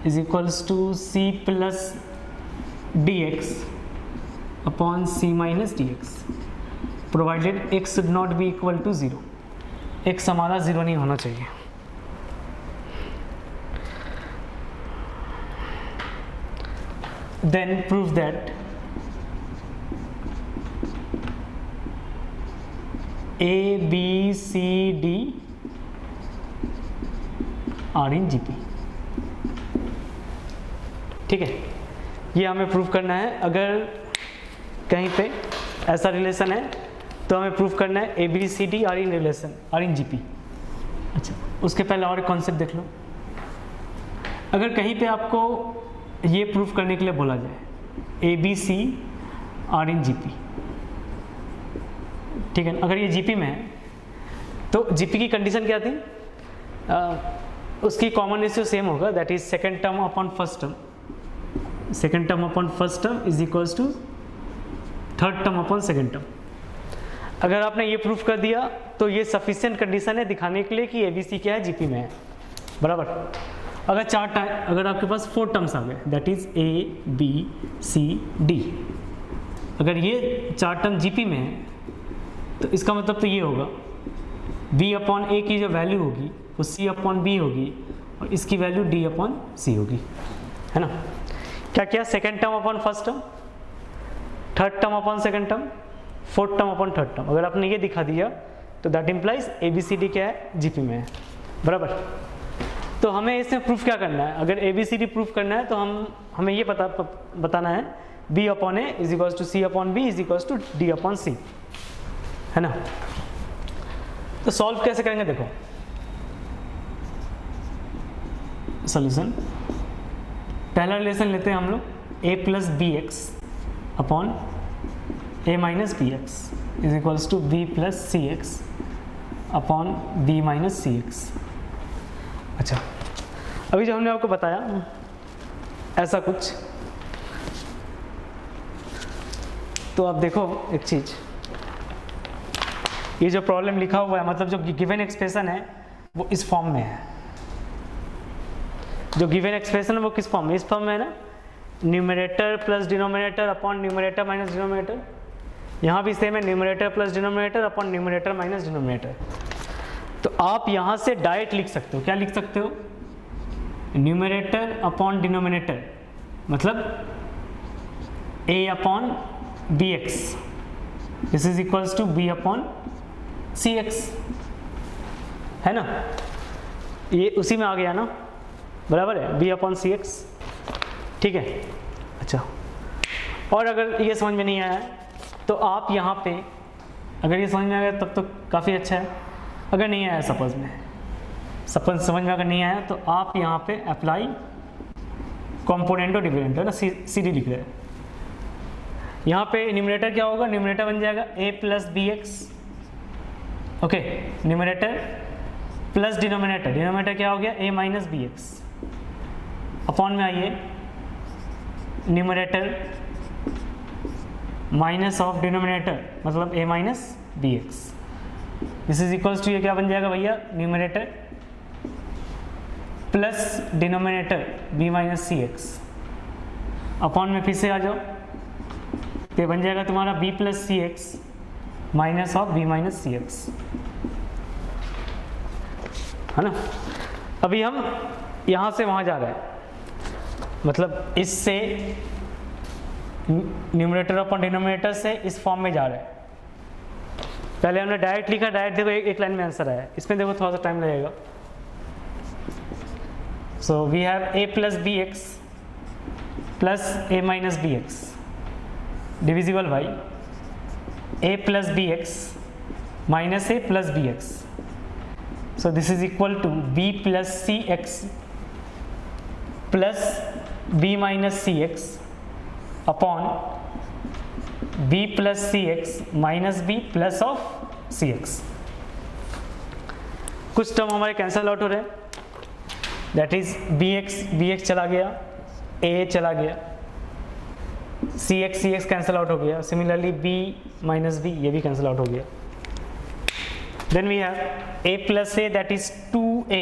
is equals to c plus d x upon c minus d x, provided x should not be equal to 0, x हमारा 0 नहीं होना चाहिए। Then prove that A, B, C, D are in GP, ठीक है। ये हमें प्रूव करना है। अगर कहीं पे ऐसा रिलेशन है तो हमें प्रूव करना है a B C d are in relation, are in GP. अच्छा, उसके पहले और एक कॉन्सेप्ट देख लो। अगर कहीं पे आपको ये प्रूव करने के लिए बोला जाए a B c are in GP, ठीक है, अगर ये जीपी में है तो जीपी की कंडीशन क्या थी? उसकी कॉमन रेशियो सेम होगा, that is second term upon first term, second term upon first term is equals to third term upon second term. अगर आपने ये प्रूफ कर दिया तो ये सफिशिएंट कंडीशन है दिखाने के लिए कि एबीसी क्या है, जीपी में है, बराबर। अगर आपके पास 4 टर्म्स आ गए, that is a B C d, अगर ये 4 टर्म जीपी में है तो इसका मतलब तो ये होगा बी अपॉन ए की जो वैल्यू होगी वो सी अपॉन बी होगी और इसकी वैल्यू डी अपॉन सी होगी, है ना। क्या क्या? Second term upon first term, third term upon second term, fourth term upon third term. अगर आपने ये दिखा दिया तो that implies a B C d क्या है, जीपी में है, बराबर। तो हमें इसमें प्रूफ क्या करना है? अगर A B C D proof करना है तो हमें ये बताना है B upon A is equals to C upon B is equals to D upon C, है ना। तो सॉल्व कैसे करेंगे? देखो सॉल्यूशन, पहला रिलेशन लेते हैं हम लोग a plus B x upon a minus B x is equals to b plus c x upon b minus C x. अच्छा, अभी जो हमने आपको बताया ऐसा कुछ, तो आप देखो एक चीज़, ये जो प्रॉब्लम लिखा हुआ है, मतलब जो गिवन एक्सप्रेशन है वो इस फॉर्म में है। जो गिवन एक्सप्रेशन है वो किस फॉर्म में? इस फॉर्म में है ना, numerator plus denominator upon numerator minus denominator. यहाँ भी सेम है, numerator plus denominator upon numerator minus denominator. तो आप यहाँ से डायरेक्ट लिख सकते हो। क्या लिख सकते हो? न्यूमरेटर अपॉन डिनोमिनेटर, मतलब a अपॉन b x this is equals to b upon c x, है ना। ये उसी में आ गया ना, बराबर है, b अपॉन सी एक्स, ठीक है। अच्छा, और अगर ये समझ में नहीं आया तो आप यहाँ पे, अगर ये समझ में आ गया तब तो काफ़ी अच्छा है। अगर नहीं आया सपोज समझ में अगर नहीं आया तो आप यहाँ पे अप्लाई कॉम्पोनेंटो डिविडेंट, है ना, सी डी लिख रहे हैं। यहाँ पे न्यूमरेटर क्या होगा? न्यूमरेटर बन जाएगा a plus B X, okay, numerator plus denominator, denominator क्या हो गया a minus B x, upon में आइए न्यूमरेटर माइनस ऑफ डिनोमिनेटर मतलब a minus B x, this is equals to ये क्या बन जाएगा भैया, numerator plus denominator b minus सी एक्स, अपॉन में फिर से आ जाओ तो ये बन जाएगा तुम्हारा b plus c x minus of b minus C x, है ना। अभी हम यहाँ से वहाँ जा रहे हैं, मतलब इससे न्यूमरेटर अपॉन डिनोमिनेटर से इस फॉर्म में जा रहे हैं। पहले हमने डायरेक्ट लिखा, डायरेक्ट देखो एक लाइन में आंसर आया, इसमें देखो थोड़ा सा टाइम लगेगा। So we have a plus B x plus a minus B x divisible by a plus B x minus a plus B x, so this is equal to b plus cx plus b minus cx upon b plus cx minus b plus of cx। कुछ टर्म हमारे कैंसल आउट हो रहे हैं, दैट इज bx चला गया, a चला गया, cx कैंसल आउट हो गया, सिमिलरली b माइनस b ये भी कैंसल आउट हो गया। Then we have a plus a, that is 2a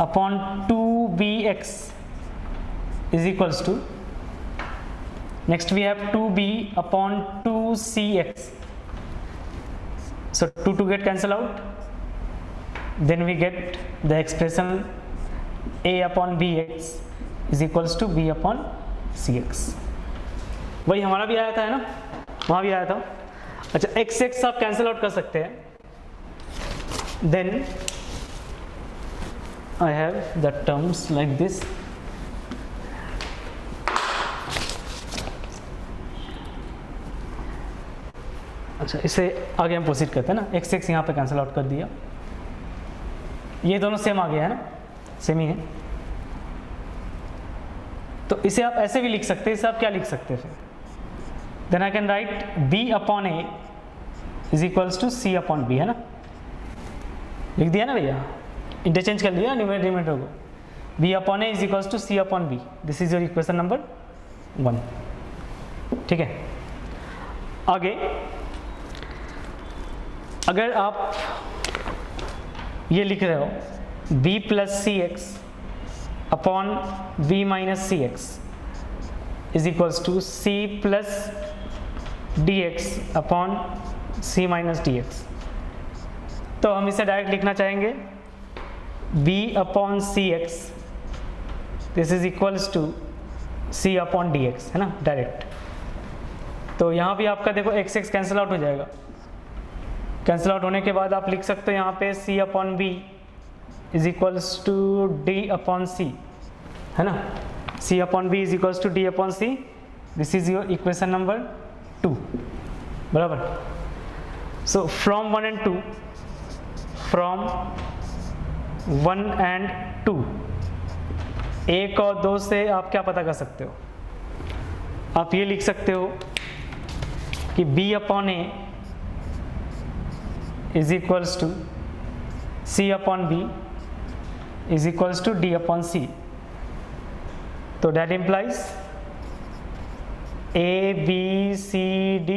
upon 2bx is equals to, next we have 2b upon 2cx, so 2 get cancel out, then we get the expression a upon bx is equals to b upon cx। वही हमारा भी आया था, है ना, वहाँ भी आया था। अच्छा, एक्स एक्स आप कैंसिल आउट कर सकते हैं, then I have the terms like this, अच्छा इसे आगे हम प्रोसीड करते हैं ना, एक्स एक्स यहाँ पे कैंसिल आउट कर दिया, ये दोनों सेम आ गया है ना, सेम ही है। तो इसे आप ऐसे भी लिख सकते हैं, इसे आप क्या लिख सकते हैं फिर, then I can write b upon a is equals to c upon b, है ना, लिख दिया ना भैया, इंटरचेंज कर लिया न्यूमरेटर को, b upon a is equals to c upon b, this is your equation number 1, ठीक है। आगे अगर आप ये लिख रहे हो b plus c x upon b minus C x is equals to c plus d x upon c minus d x, तो हम इसे डायरेक्ट लिखना चाहेंगे b upon c x this is equals to c upon d x, है ना, डायरेक्ट। तो यहाँ भी आपका देखो एक्स एक्स कैंसिल आउट हो जाएगा, कैंसिल आउट होने के बाद आप लिख सकते हो यहाँ पे c upon b is equals to d upon c, है ना, c upon b is equals to d upon c, this is your equation number 2, बराबर। So from 1 and 2, from 1 and 2 1 और 2 से आप क्या पता कर सकते हो, आप ये लिख सकते हो कि b upon a is equals to c upon b is equals to d upon c, तो that implies a b c d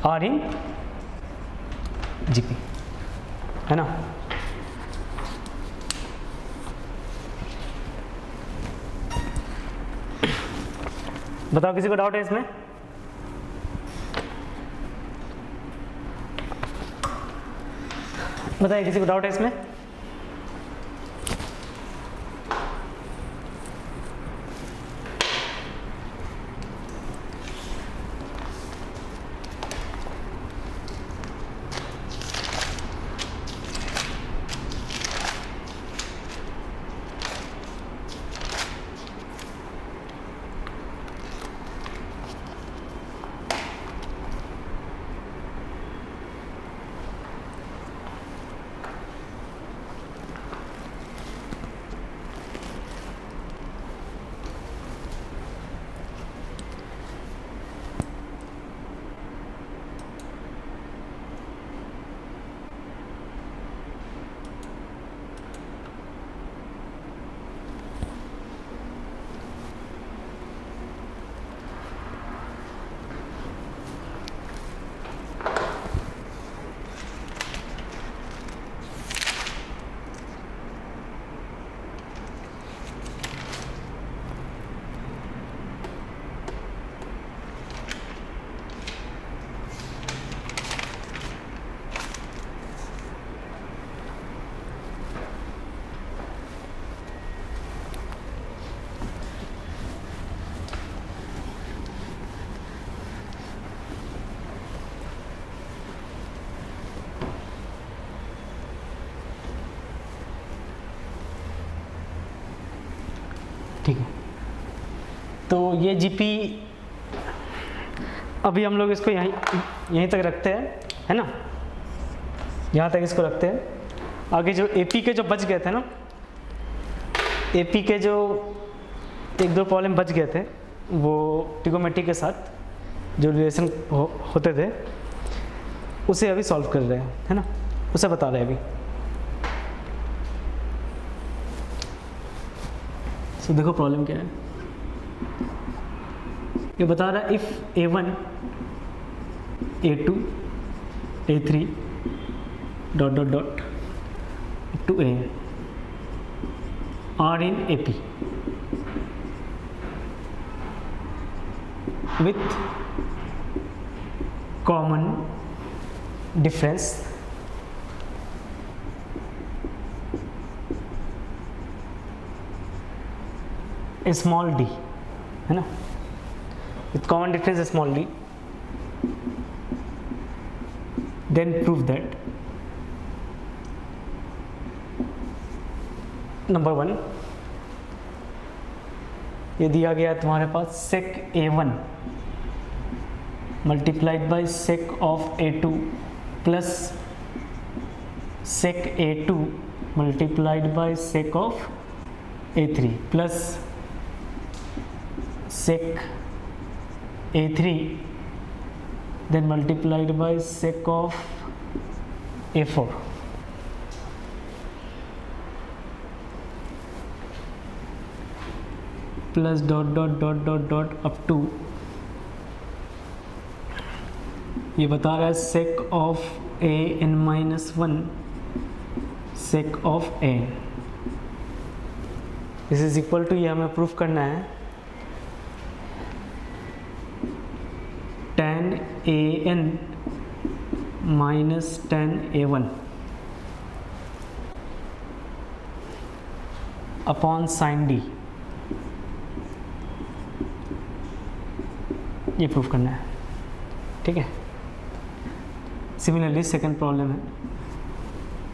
are in GP, है ना। बताओ किसी को डाउट है इसमें, बताइए किसी को डाउट है इसमें। ठीक है, तो ये जीपी अभी हम लोग इसको यहीं तक रखते हैं, है ना, यहाँ तक इसको रखते हैं। आगे जो एपी के जो बच गए थे ना, एपी के जो 1-2 प्रॉब्लम बच गए थे, वो ट्रिगोनोमेट्री के साथ जो रिलेशन होते थे उसे अभी सॉल्व कर रहे हैं, है ना, उसे बता रहे हैं अभी। तो देखो प्रॉब्लम क्या है, ये बता रहा है if A1 A2 A3 dot dot dot to A are in AP with common difference small d, है ना, with common difference small d, then prove that number 1 ये दिया गया है तुम्हारे पास sec A1 multiplied by sec of A2 plus sec A2 multiplied by sec of A3 plus sec A3 then multiplied by sec of A4 plus dot dot dot dot dot up to ये बता रहा है sec of an minus 1 sec of an, this is equal to, ये हमें प्रूफ करना है tan an minus tan a1 upon sin d, ये प्रूफ करना है, ठीक है। सिमिलरली सेकंड प्रॉब्लम है,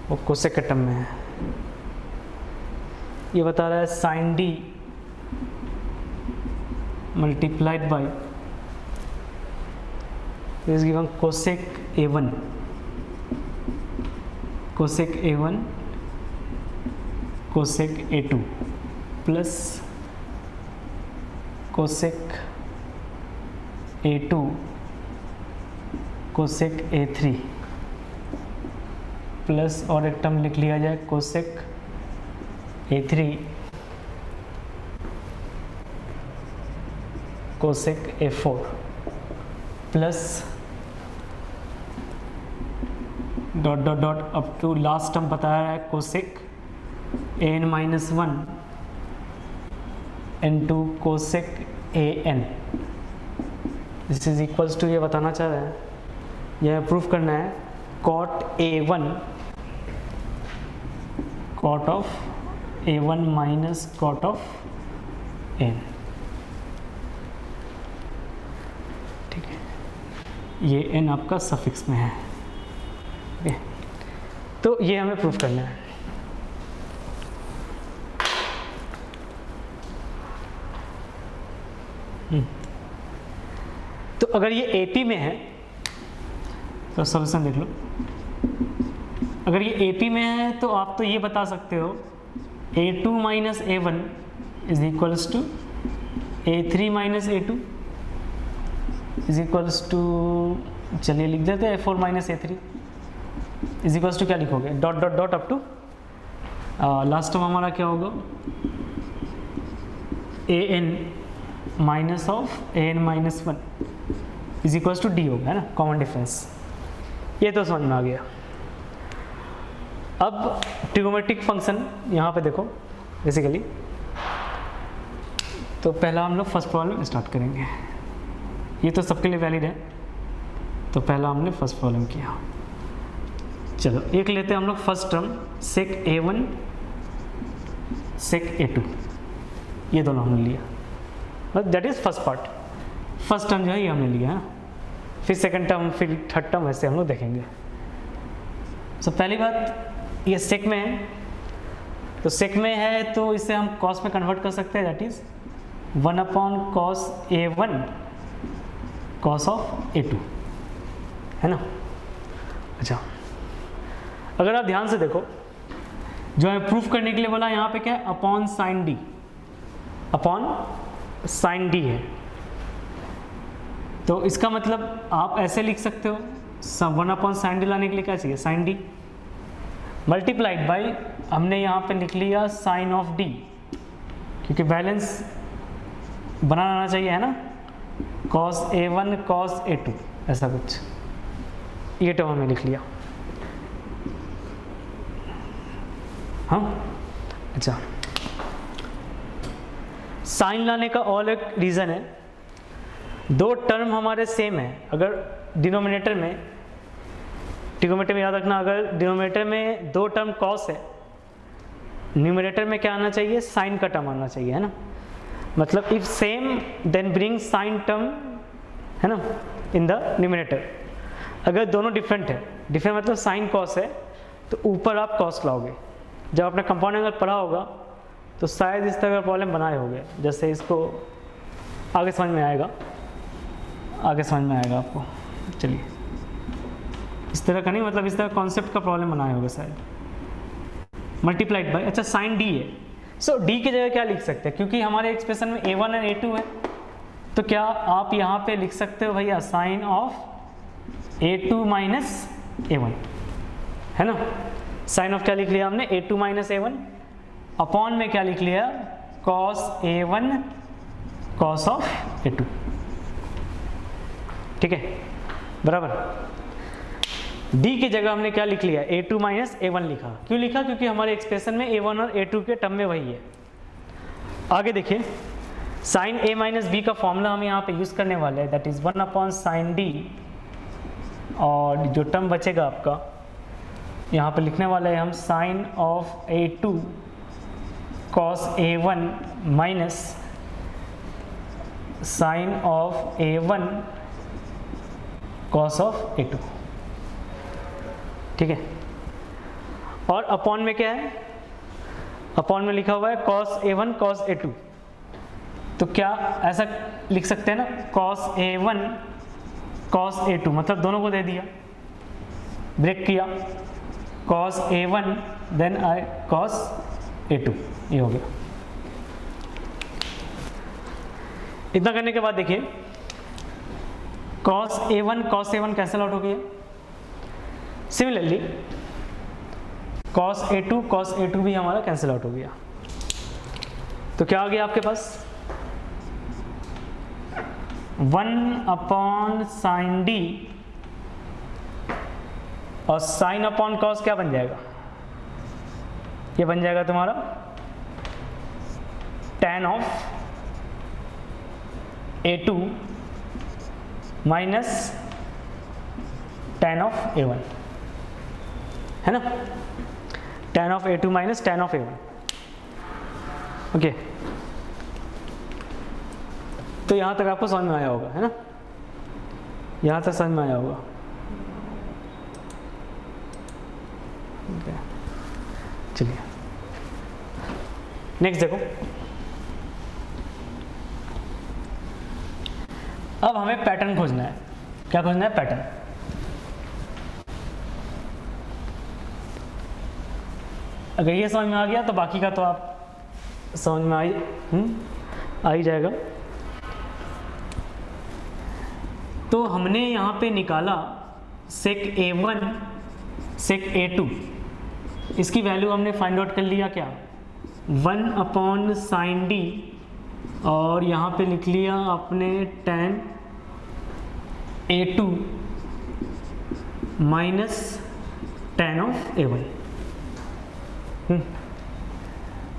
वो कोसेक के टर्म में है, ये बता रहा है sin d multiplied by is given cosec a1 cosec a1 cosec a2 plus cosec a2 cosec a3 plus और एक टर्म लिख लिया जाए cosec a3 cosec a4 plus dot dot dot up to last term बताया है cosec an minus 1 into cosec an, this is equals to, ये बताना चाह रहे हैं, यह प्रूफ करना है cot a1 cot of a1 minus cot of n, ठीक है, ये n आपका सफिक्स में है, तो ये हमें प्रूफ करना है। तो अगर ये AP में है तो सॉल्यूशन देख लो, अगर ये AP में है तो आप तो ये बता सकते हो A2 minus A1 is equals to A3 minus A2 is equals to, चलिए लिख देते हैं A4 minus A3 is equals to, क्या लिखोगे, dot dot dot up to last term हमारा क्या होगा, an minus of an minus 1 is equals to d होगा, है ना, कॉमन डिफरेंस, ये तो समझ में आ गया। अब ट्रिगोनोमेट्रिक फंक्शन यहाँ पे देखो बेसिकली, तो पहला हम लोग फर्स्ट प्रॉब्लम स्टार्ट करेंगे, ये तो सबके लिए वैलिड है, तो पहला हमने फर्स्ट प्रॉब्लम किया। चलो एक लेते हैं हम लोग first term sec a1 sec a2, ये दोनों हमने लिया, that is first part, first term जो है ये हमने लिया है ना, फिर सेकंड टर्म, फिर थर्ड टर्म, ऐसे हम लोग देखेंगे। पहली बात, ये sec में है तो सेक में है तो इसे हम कॉस में कन्वर्ट कर सकते हैं, that is 1/cos A1 cos of A2, है ना। अच्छा, अगर आप ध्यान से देखो, जो हमें प्रूफ करने के लिए बोला यहाँ पे क्या है, upon sine D, upon sine D है। तो इसका मतलब आप ऐसे लिख सकते हो, 1/sin डी लाने के लिए क्या चाहिए, साइन डी मल्टीप्लाइड बाई, हमने यहाँ पे लिख लिया साइन ऑफ डी, क्योंकि बैलेंस बनाना आना चाहिए, है ना, cos A1 cos A2 ऐसा कुछ, ये टर्म हमने लिख लिया। हाँ, अच्छा, साइन लाने का और एक रीज़न है, दो टर्म हमारे सेम है, अगर डिनोमिनेटर में, ट्रिगोनोमेट्री में याद रखना, अगर डिनोमिनेटर में दो टर्म कॉस है, न्यूमरेटर में क्या आना चाहिए, साइन का टर्म आना चाहिए, है ना। मतलब if same then bring sine term, है ना, इन द न्यूमरेटर। अगर दोनों डिफरेंट है, डिफरेंट मतलब साइन कॉस है, तो ऊपर आप कॉस लाओगे। जब आपने कंपाउंड एंगल पढ़ा होगा तो शायद इस तरह का प्रॉब्लम बनाए होंगे, जैसे इसको आगे समझ में आएगा, आगे समझ में आएगा आपको। चलिए, इस तरह का नहीं, मतलब इस तरह कॉन्सेप्ट का प्रॉब्लम बनाए होगा शायद, मल्टीप्लाइड बाय। अच्छा, साइन डी है, सो डी की जगह क्या लिख सकते हैं, क्योंकि हमारे एक्सप्रेशन में A1 और A2 है, तो क्या आप यहाँ पे लिख सकते हो भैया sign of A2 minus A1, है ना। साइन ऑफ क्या लिख लिया हमने, A2 माइनस A1, अपॉन में क्या लिख लिया, cos A1 cos of A2, ठीक है, बराबर। D की जगह हमने क्या लिख लिया, A2 माइनस A1 लिखा। क्यों लिखा, क्योंकि हमारे एक्सप्रेशन में A1 और A2 के टर्म में वही है। आगे देखिए, साइन A माइनस B का फॉर्मूला हम यहाँ पे यूज़ करने वाले हैं, दैट इज़ 1/sin D, और जो टर्म बचेगा आपका यहाँ पे लिखने वाले हैं हम sine of A2 cos A1 minus sine of A1 cos of A2, ठीक है। और अपॉन में क्या है, अपॉन में लिखा हुआ है cos A1 cos A2, तो क्या ऐसा लिख सकते हैं ना, cos A1 cos A2, मतलब दोनों को दे दिया, ब्रेक किया, cos A1 then cos A2, ये हो गया। इतना करने के बाद देखिए, cos A1 कैंसिल आउट हो गया। सिमिलरली cos A2 भी हमारा कैंसिल आउट हो गया। तो क्या आ गया आपके पास, 1/sin D और साइन अपॉन कॉस क्या बन जाएगा, ये बन जाएगा तुम्हारा tan of A2 minus tan of A1, है ना, tan of A2 minus tan of A1, okay. तो यहाँ तक आपको समझ में आया होगा, है ना, यहाँ तक समझ में आया होगा। चलिए नेक्स्ट देखो, अब हमें पैटर्न खोजना है। क्या खोजना है, पैटर्न। अगर ये समझ में आ गया तो बाकी का तो आप समझ में आ ही जाएगा। तो हमने यहाँ पे निकाला sec A1 sec A2, इसकी वैल्यू हमने फाइंड आउट कर लिया, क्या 1/sin D, और यहाँ पे लिख लिया आपने tan A2 minus tan of A1।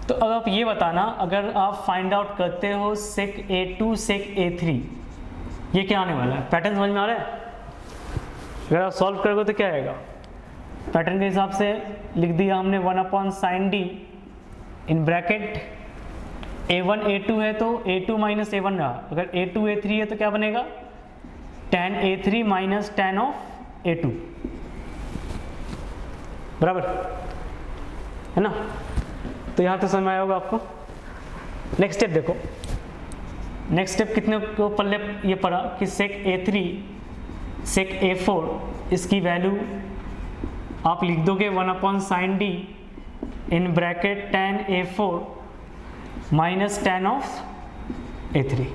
तो अब आप ये बताना, अगर आप फाइंड आउट करते हो sec A2 sec A3, ये क्या आने वाला है, पैटर्न समझ में आ रहा है। अगर आप सॉल्व करोगे तो क्या आएगा, पैटर्न के हिसाब से लिख दिया हमने 1/sin D in bracket A1 A2 है तो A2 माइनस A1 रहा, अगर A2 A3 है तो क्या बनेगा tan A3 minus tan of A2, बराबर है ना। तो यहाँ तो समझ में आया होगा आपको। नेक्स्ट स्टेप देखो, नेक्स्ट स्टेप कितने को पल्ले ये पड़ा कि sec A3 sec A4 इसकी वैल्यू आप लिख दोगे 1/sin d in bracket tan A4 minus tan of A3।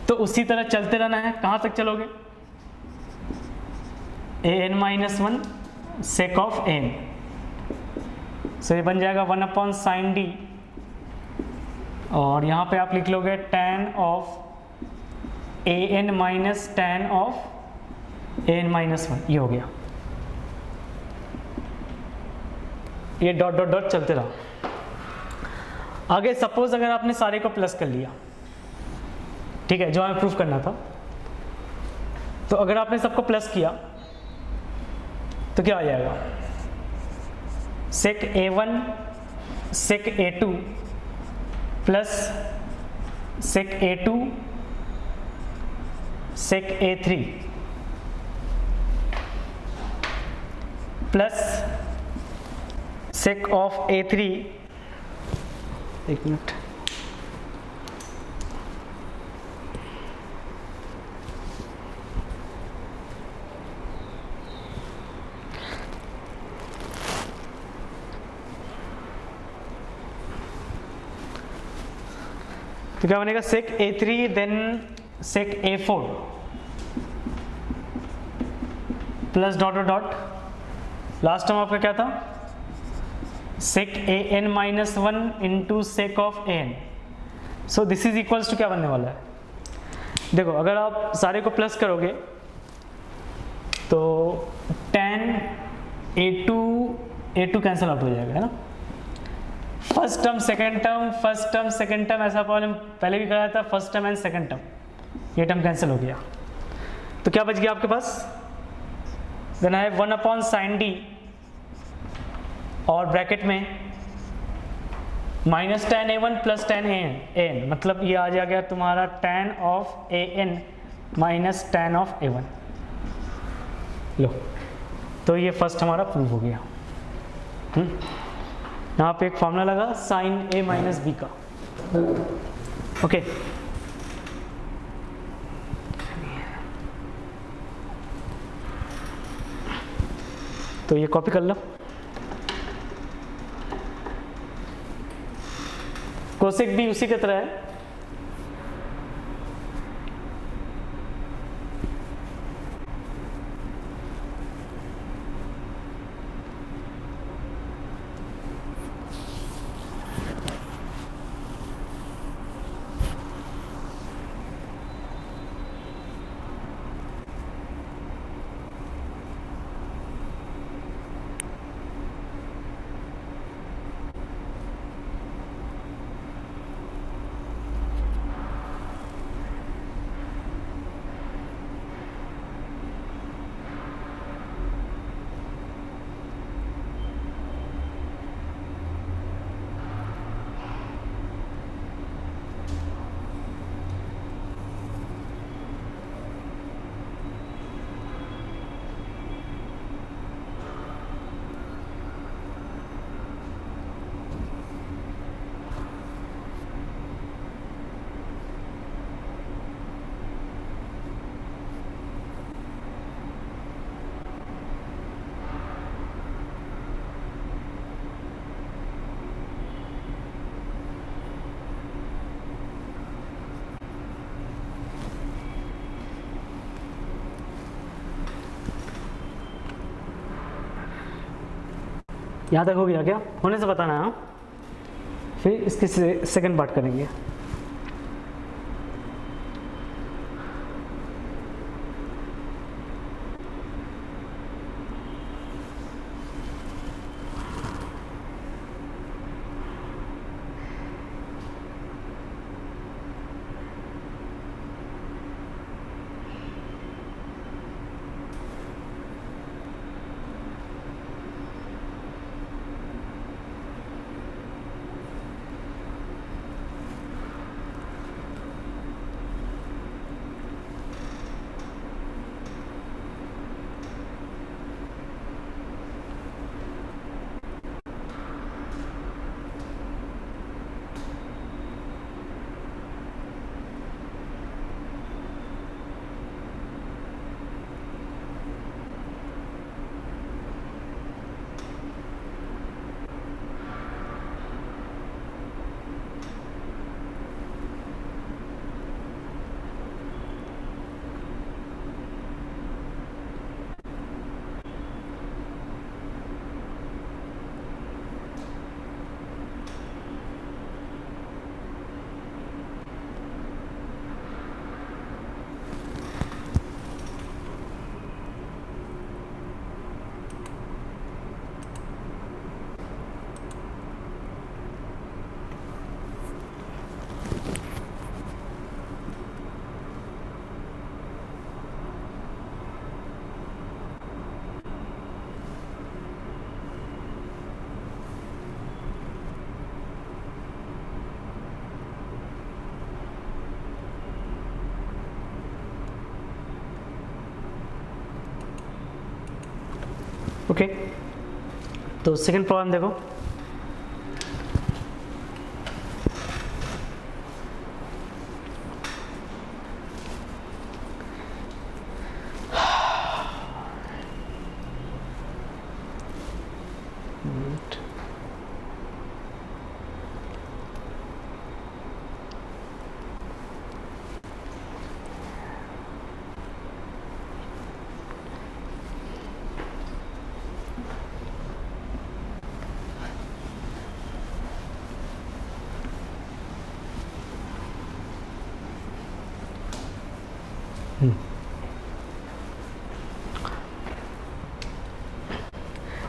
तो उसी तरह चलते रहना है। कहाँ तक चलोगे? an-1 sec ऑफ n, सो ये बन जाएगा 1/sin d, और यहाँ पे आप लिख लोगे tan of an minus tan of an-1, ये हो गया। ये डॉट डॉट डॉट चलते रहा। आगे सपोज अगर आपने सारे को प्लस कर लिया, ठीक है, जो हमें प्रूफ करना था, तो अगर आपने सबको प्लस किया तो क्या आ जाएगा? sec A1 sec A2 plus sec A2 sec A3 plus sec of A3, एक मिनट, तो क्या बनेगा? sec A3 then sec A4 plus dot dot dot, last term आपका क्या था? sec an-1 into sec of an। So this is equals to क्या बनने वाला है? देखो, अगर आप सारे को प्लस करोगे तो tan A2 कैंसिल आउट हो जाएगा, है ना। First term second term, first term second term, ऐसा प्रॉब्लम पहले भी कराया था, first term and second term, ये टर्म कैंसिल हो गया। तो क्या बच गया आपके पास? देना है 1/sin d और ब्रैकेट में minus tan A1 plus tan an, मतलब ये आ गया तुम्हारा tan of an minus tan of A1। लो, तो ये फर्स्ट हमारा प्रूव हो गया। यहाँ पे एक फॉर्मूला लगा sin A माइनस B का, ओके। तो ये कॉपी कर लो। कोसेक भी उसी की तरह है, यहाँ तक हो गया क्या? होने से बताना है, हाँ? फिर इसकी सेकंड पार्ट करेंगे। ओके, तो सेकंड प्रॉब्लम देखो।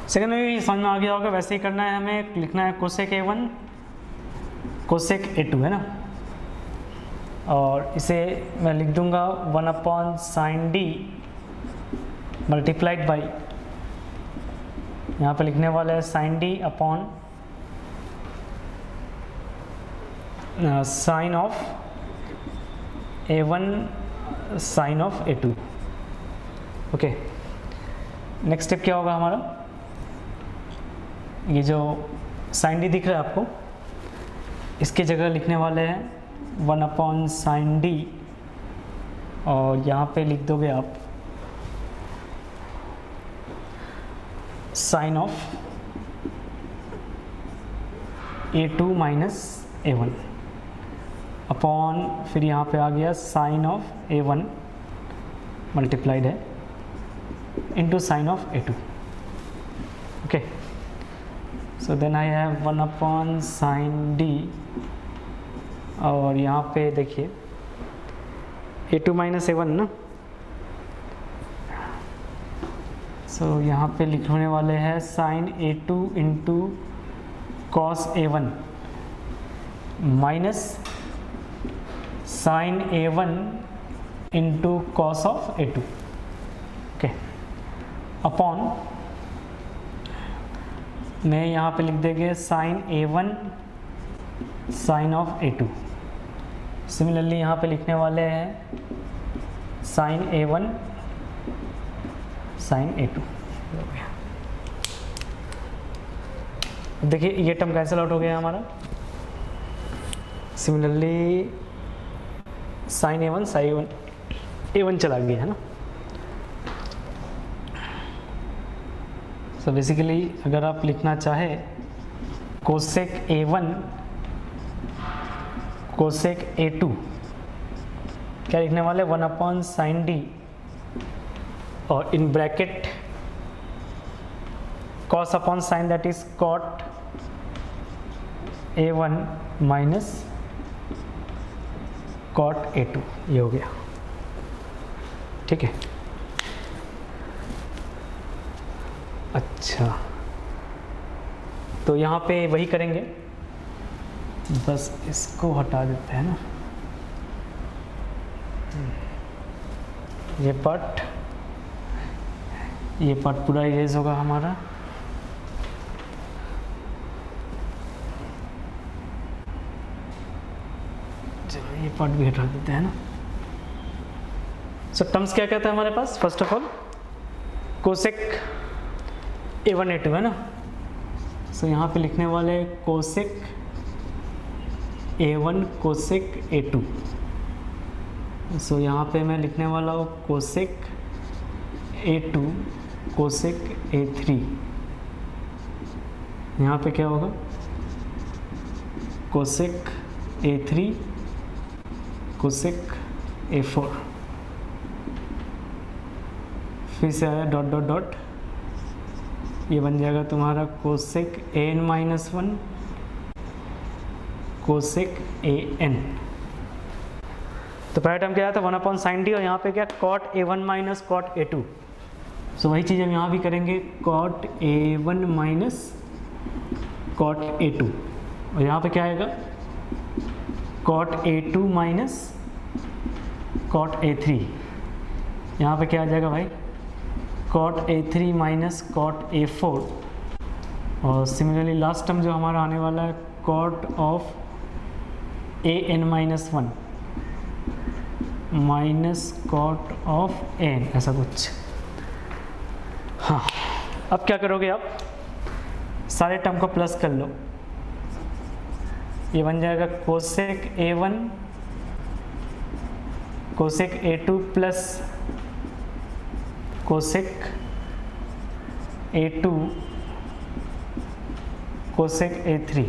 सेकंड में भी समझ में आ गया होगा, वैसे ही करना है हमें। लिखना है कोसेक A1 कोसेक A2, है ना। और इसे मैं लिख दूंगा 1/sin d मल्टीप्लाइड बाई, यहाँ पे लिखने वाला है sin d upon sine of A1 sine of A2। Okay, next step क्या होगा हमारा? ये जो sin d दिख रहा है आपको, इसके जगह लिखने वाले हैं 1/sin d, और यहाँ पे लिख दोगे आप sign of A2 minus A1 upon, फिर यहाँ पे आ गया साइन ऑफ A1 मल्टीप्लाइड है into sine of A2। Okay, so then I have 1/sin d, और यहाँ पे देखिए A2 माइनस A1 ना, सो यहाँ पे लिखने वाले हैं sine A2 into cos A1 minus sine A1 into cos of A2। Okay, upon मैं यहाँ पे लिख देंगे sign A1 sine of A2। Similarly यहाँ पे लिखने वाले हैं साइन A1 साइन A2। देखिए ये टर्म कैंसिल आउट हो गया हमारा। Similarly sign A1 sign A1 चला गया, है ना। सो बेसिकली अगर आप लिखना चाहे कोसेक A1 कोसेक A2, क्या लिखने वाले 1/sin d, और in bracket cos upon sine, that is cot A1 minus cot A2, ये हो गया। ठीक है, अच्छा, तो यहाँ पे वही करेंगे, बस इसको हटा देते हैं ना, ये पार्ट पूरा इरेज होगा हमारा। चलो ये पार्ट भी हटा देते हैं ना। सो टर्म्स क्या कहता है हमारे पास? First of all cosec A1 A2, है ना। सो यहाँ पे लिखने वाले कोसेक A1 कोसेक A2। सो यहाँ पे मैं लिखने वाला हूँ कोसेक A2 कोसेक A3। यहाँ पे क्या होगा? Cosec A3 cosec A4। फिर से आया डॉट डॉट डॉट, ये बन जाएगा तुम्हारा कोसेक AN-1 कोसेक AN। तो पहला टर्म क्या आता है 1/sin d, और यहाँ पे क्या cot A1 minus cot A2। सो वही चीज़ हम यहाँ भी करेंगे, cot A1 minus cot A2, और यहाँ पे क्या आएगा cot A2 minus cot A3। यहाँ पे क्या आ जाएगा भाई cot A3 minus cot A4, और सिमिलरली लास्ट टर्म जो हमारा आने वाला है cot of AN-1 minus cot of AN, ऐसा कुछ। हाँ अब क्या करोगे आप, सारे टर्म को प्लस कर लो, ये बन जाएगा cosec A1 cosec A2 plus cosec A2 cosec A3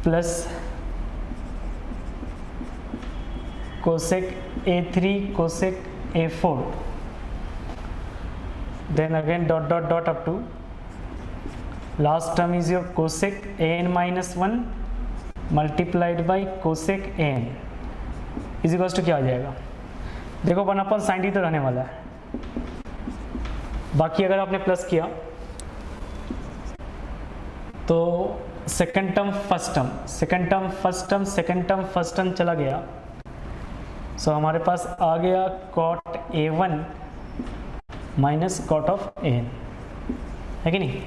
plus cosec A3 cosec A4, then again dot dot dot up to last term is your cosec an minus 1 multiplied by cosec an is equals to क्या आ जाएगा, देखो 1/sin t तो रहने वाला है, बाकी अगर आपने प्लस किया तो second term first term, second term first term, second term first term चला गया, सो हमारे पास आ गया cot A1 minus cot of an, है कि नहीं।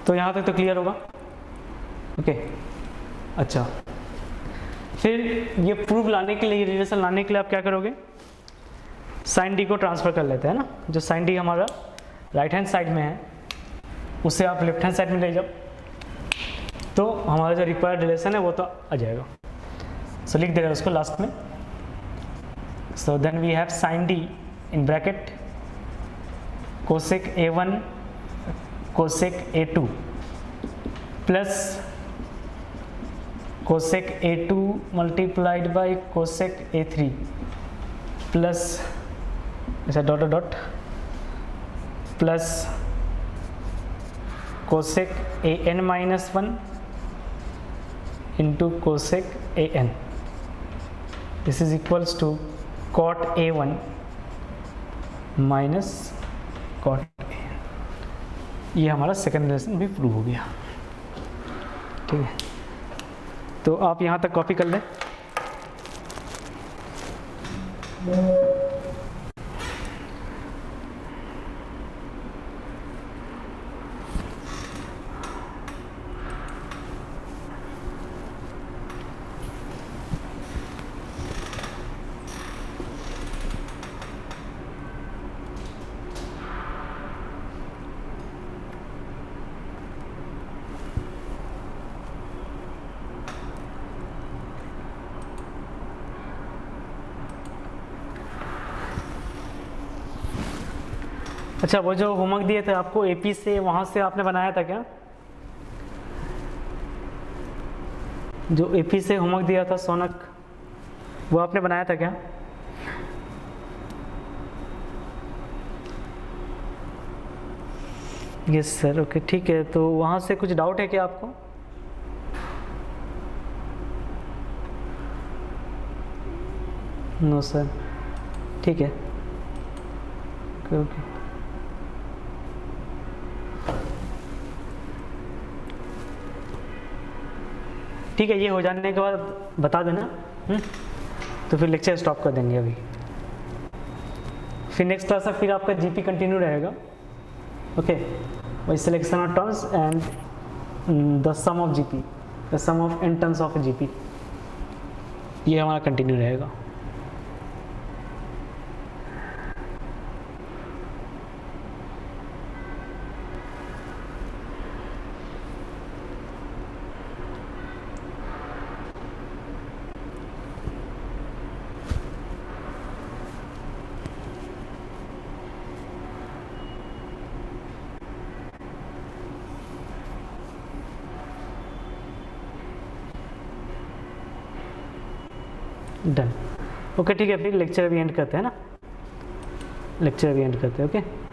तो यहाँ तक तो क्लियर होगा, ओके। अच्छा, फिर ये प्रूफ लाने के लिए, रिलेशन लाने के लिए आप क्या करोगे, साइन डी को ट्रांसफर कर लेते हैं ना, जो साइन डी हमारा राइट हैंड साइड में है उसे आप लेफ्ट हैंड साइड में ले जाओ, तो हमारा जो रिक्वायर्ड रिलेशन है वो तो आ जाएगा। सो लिख देगा उसको लास्ट में, so then we have sine D in bracket cosec A1 cosec A2 plus cosec A2 multiplied by cosec A3 plus ऐसा dot dot plus cosec an minus 1 into cosec an, this is equals to cot A1 minus cot an। ये हमारा सेकेंड रिलेशन भी प्रूव हो गया, ठीक है। तो आप यहाँ तक कॉपी कर लें। अच्छा, वो जो होमवर्क दिए थे आपको एपी से, वहाँ से आपने बनाया था क्या? जो एपी से होमवर्क दिया था सोनक, वो आपने बनाया था क्या? यस सर, ओके ठीक है। तो वहाँ से कुछ डाउट है क्या आपको? नो सर, ठीक है, ओके। ठीक है, ये हो जाने के बाद बता देना, तो फिर लेक्चर स्टॉप कर देंगे अभी। फिर नेक्स्ट क्लास में फिर आपका जीपी कंटिन्यू रहेगा, ओके। वही selection of terms and the sum of GP, the sum of n terms of GP, ये हमारा कंटिन्यू रहेगा। डन, ओके ठीक है। फिर लेक्चर भी एंड करते हैं ना, लेक्चर भी एंड करते हैं, ओके।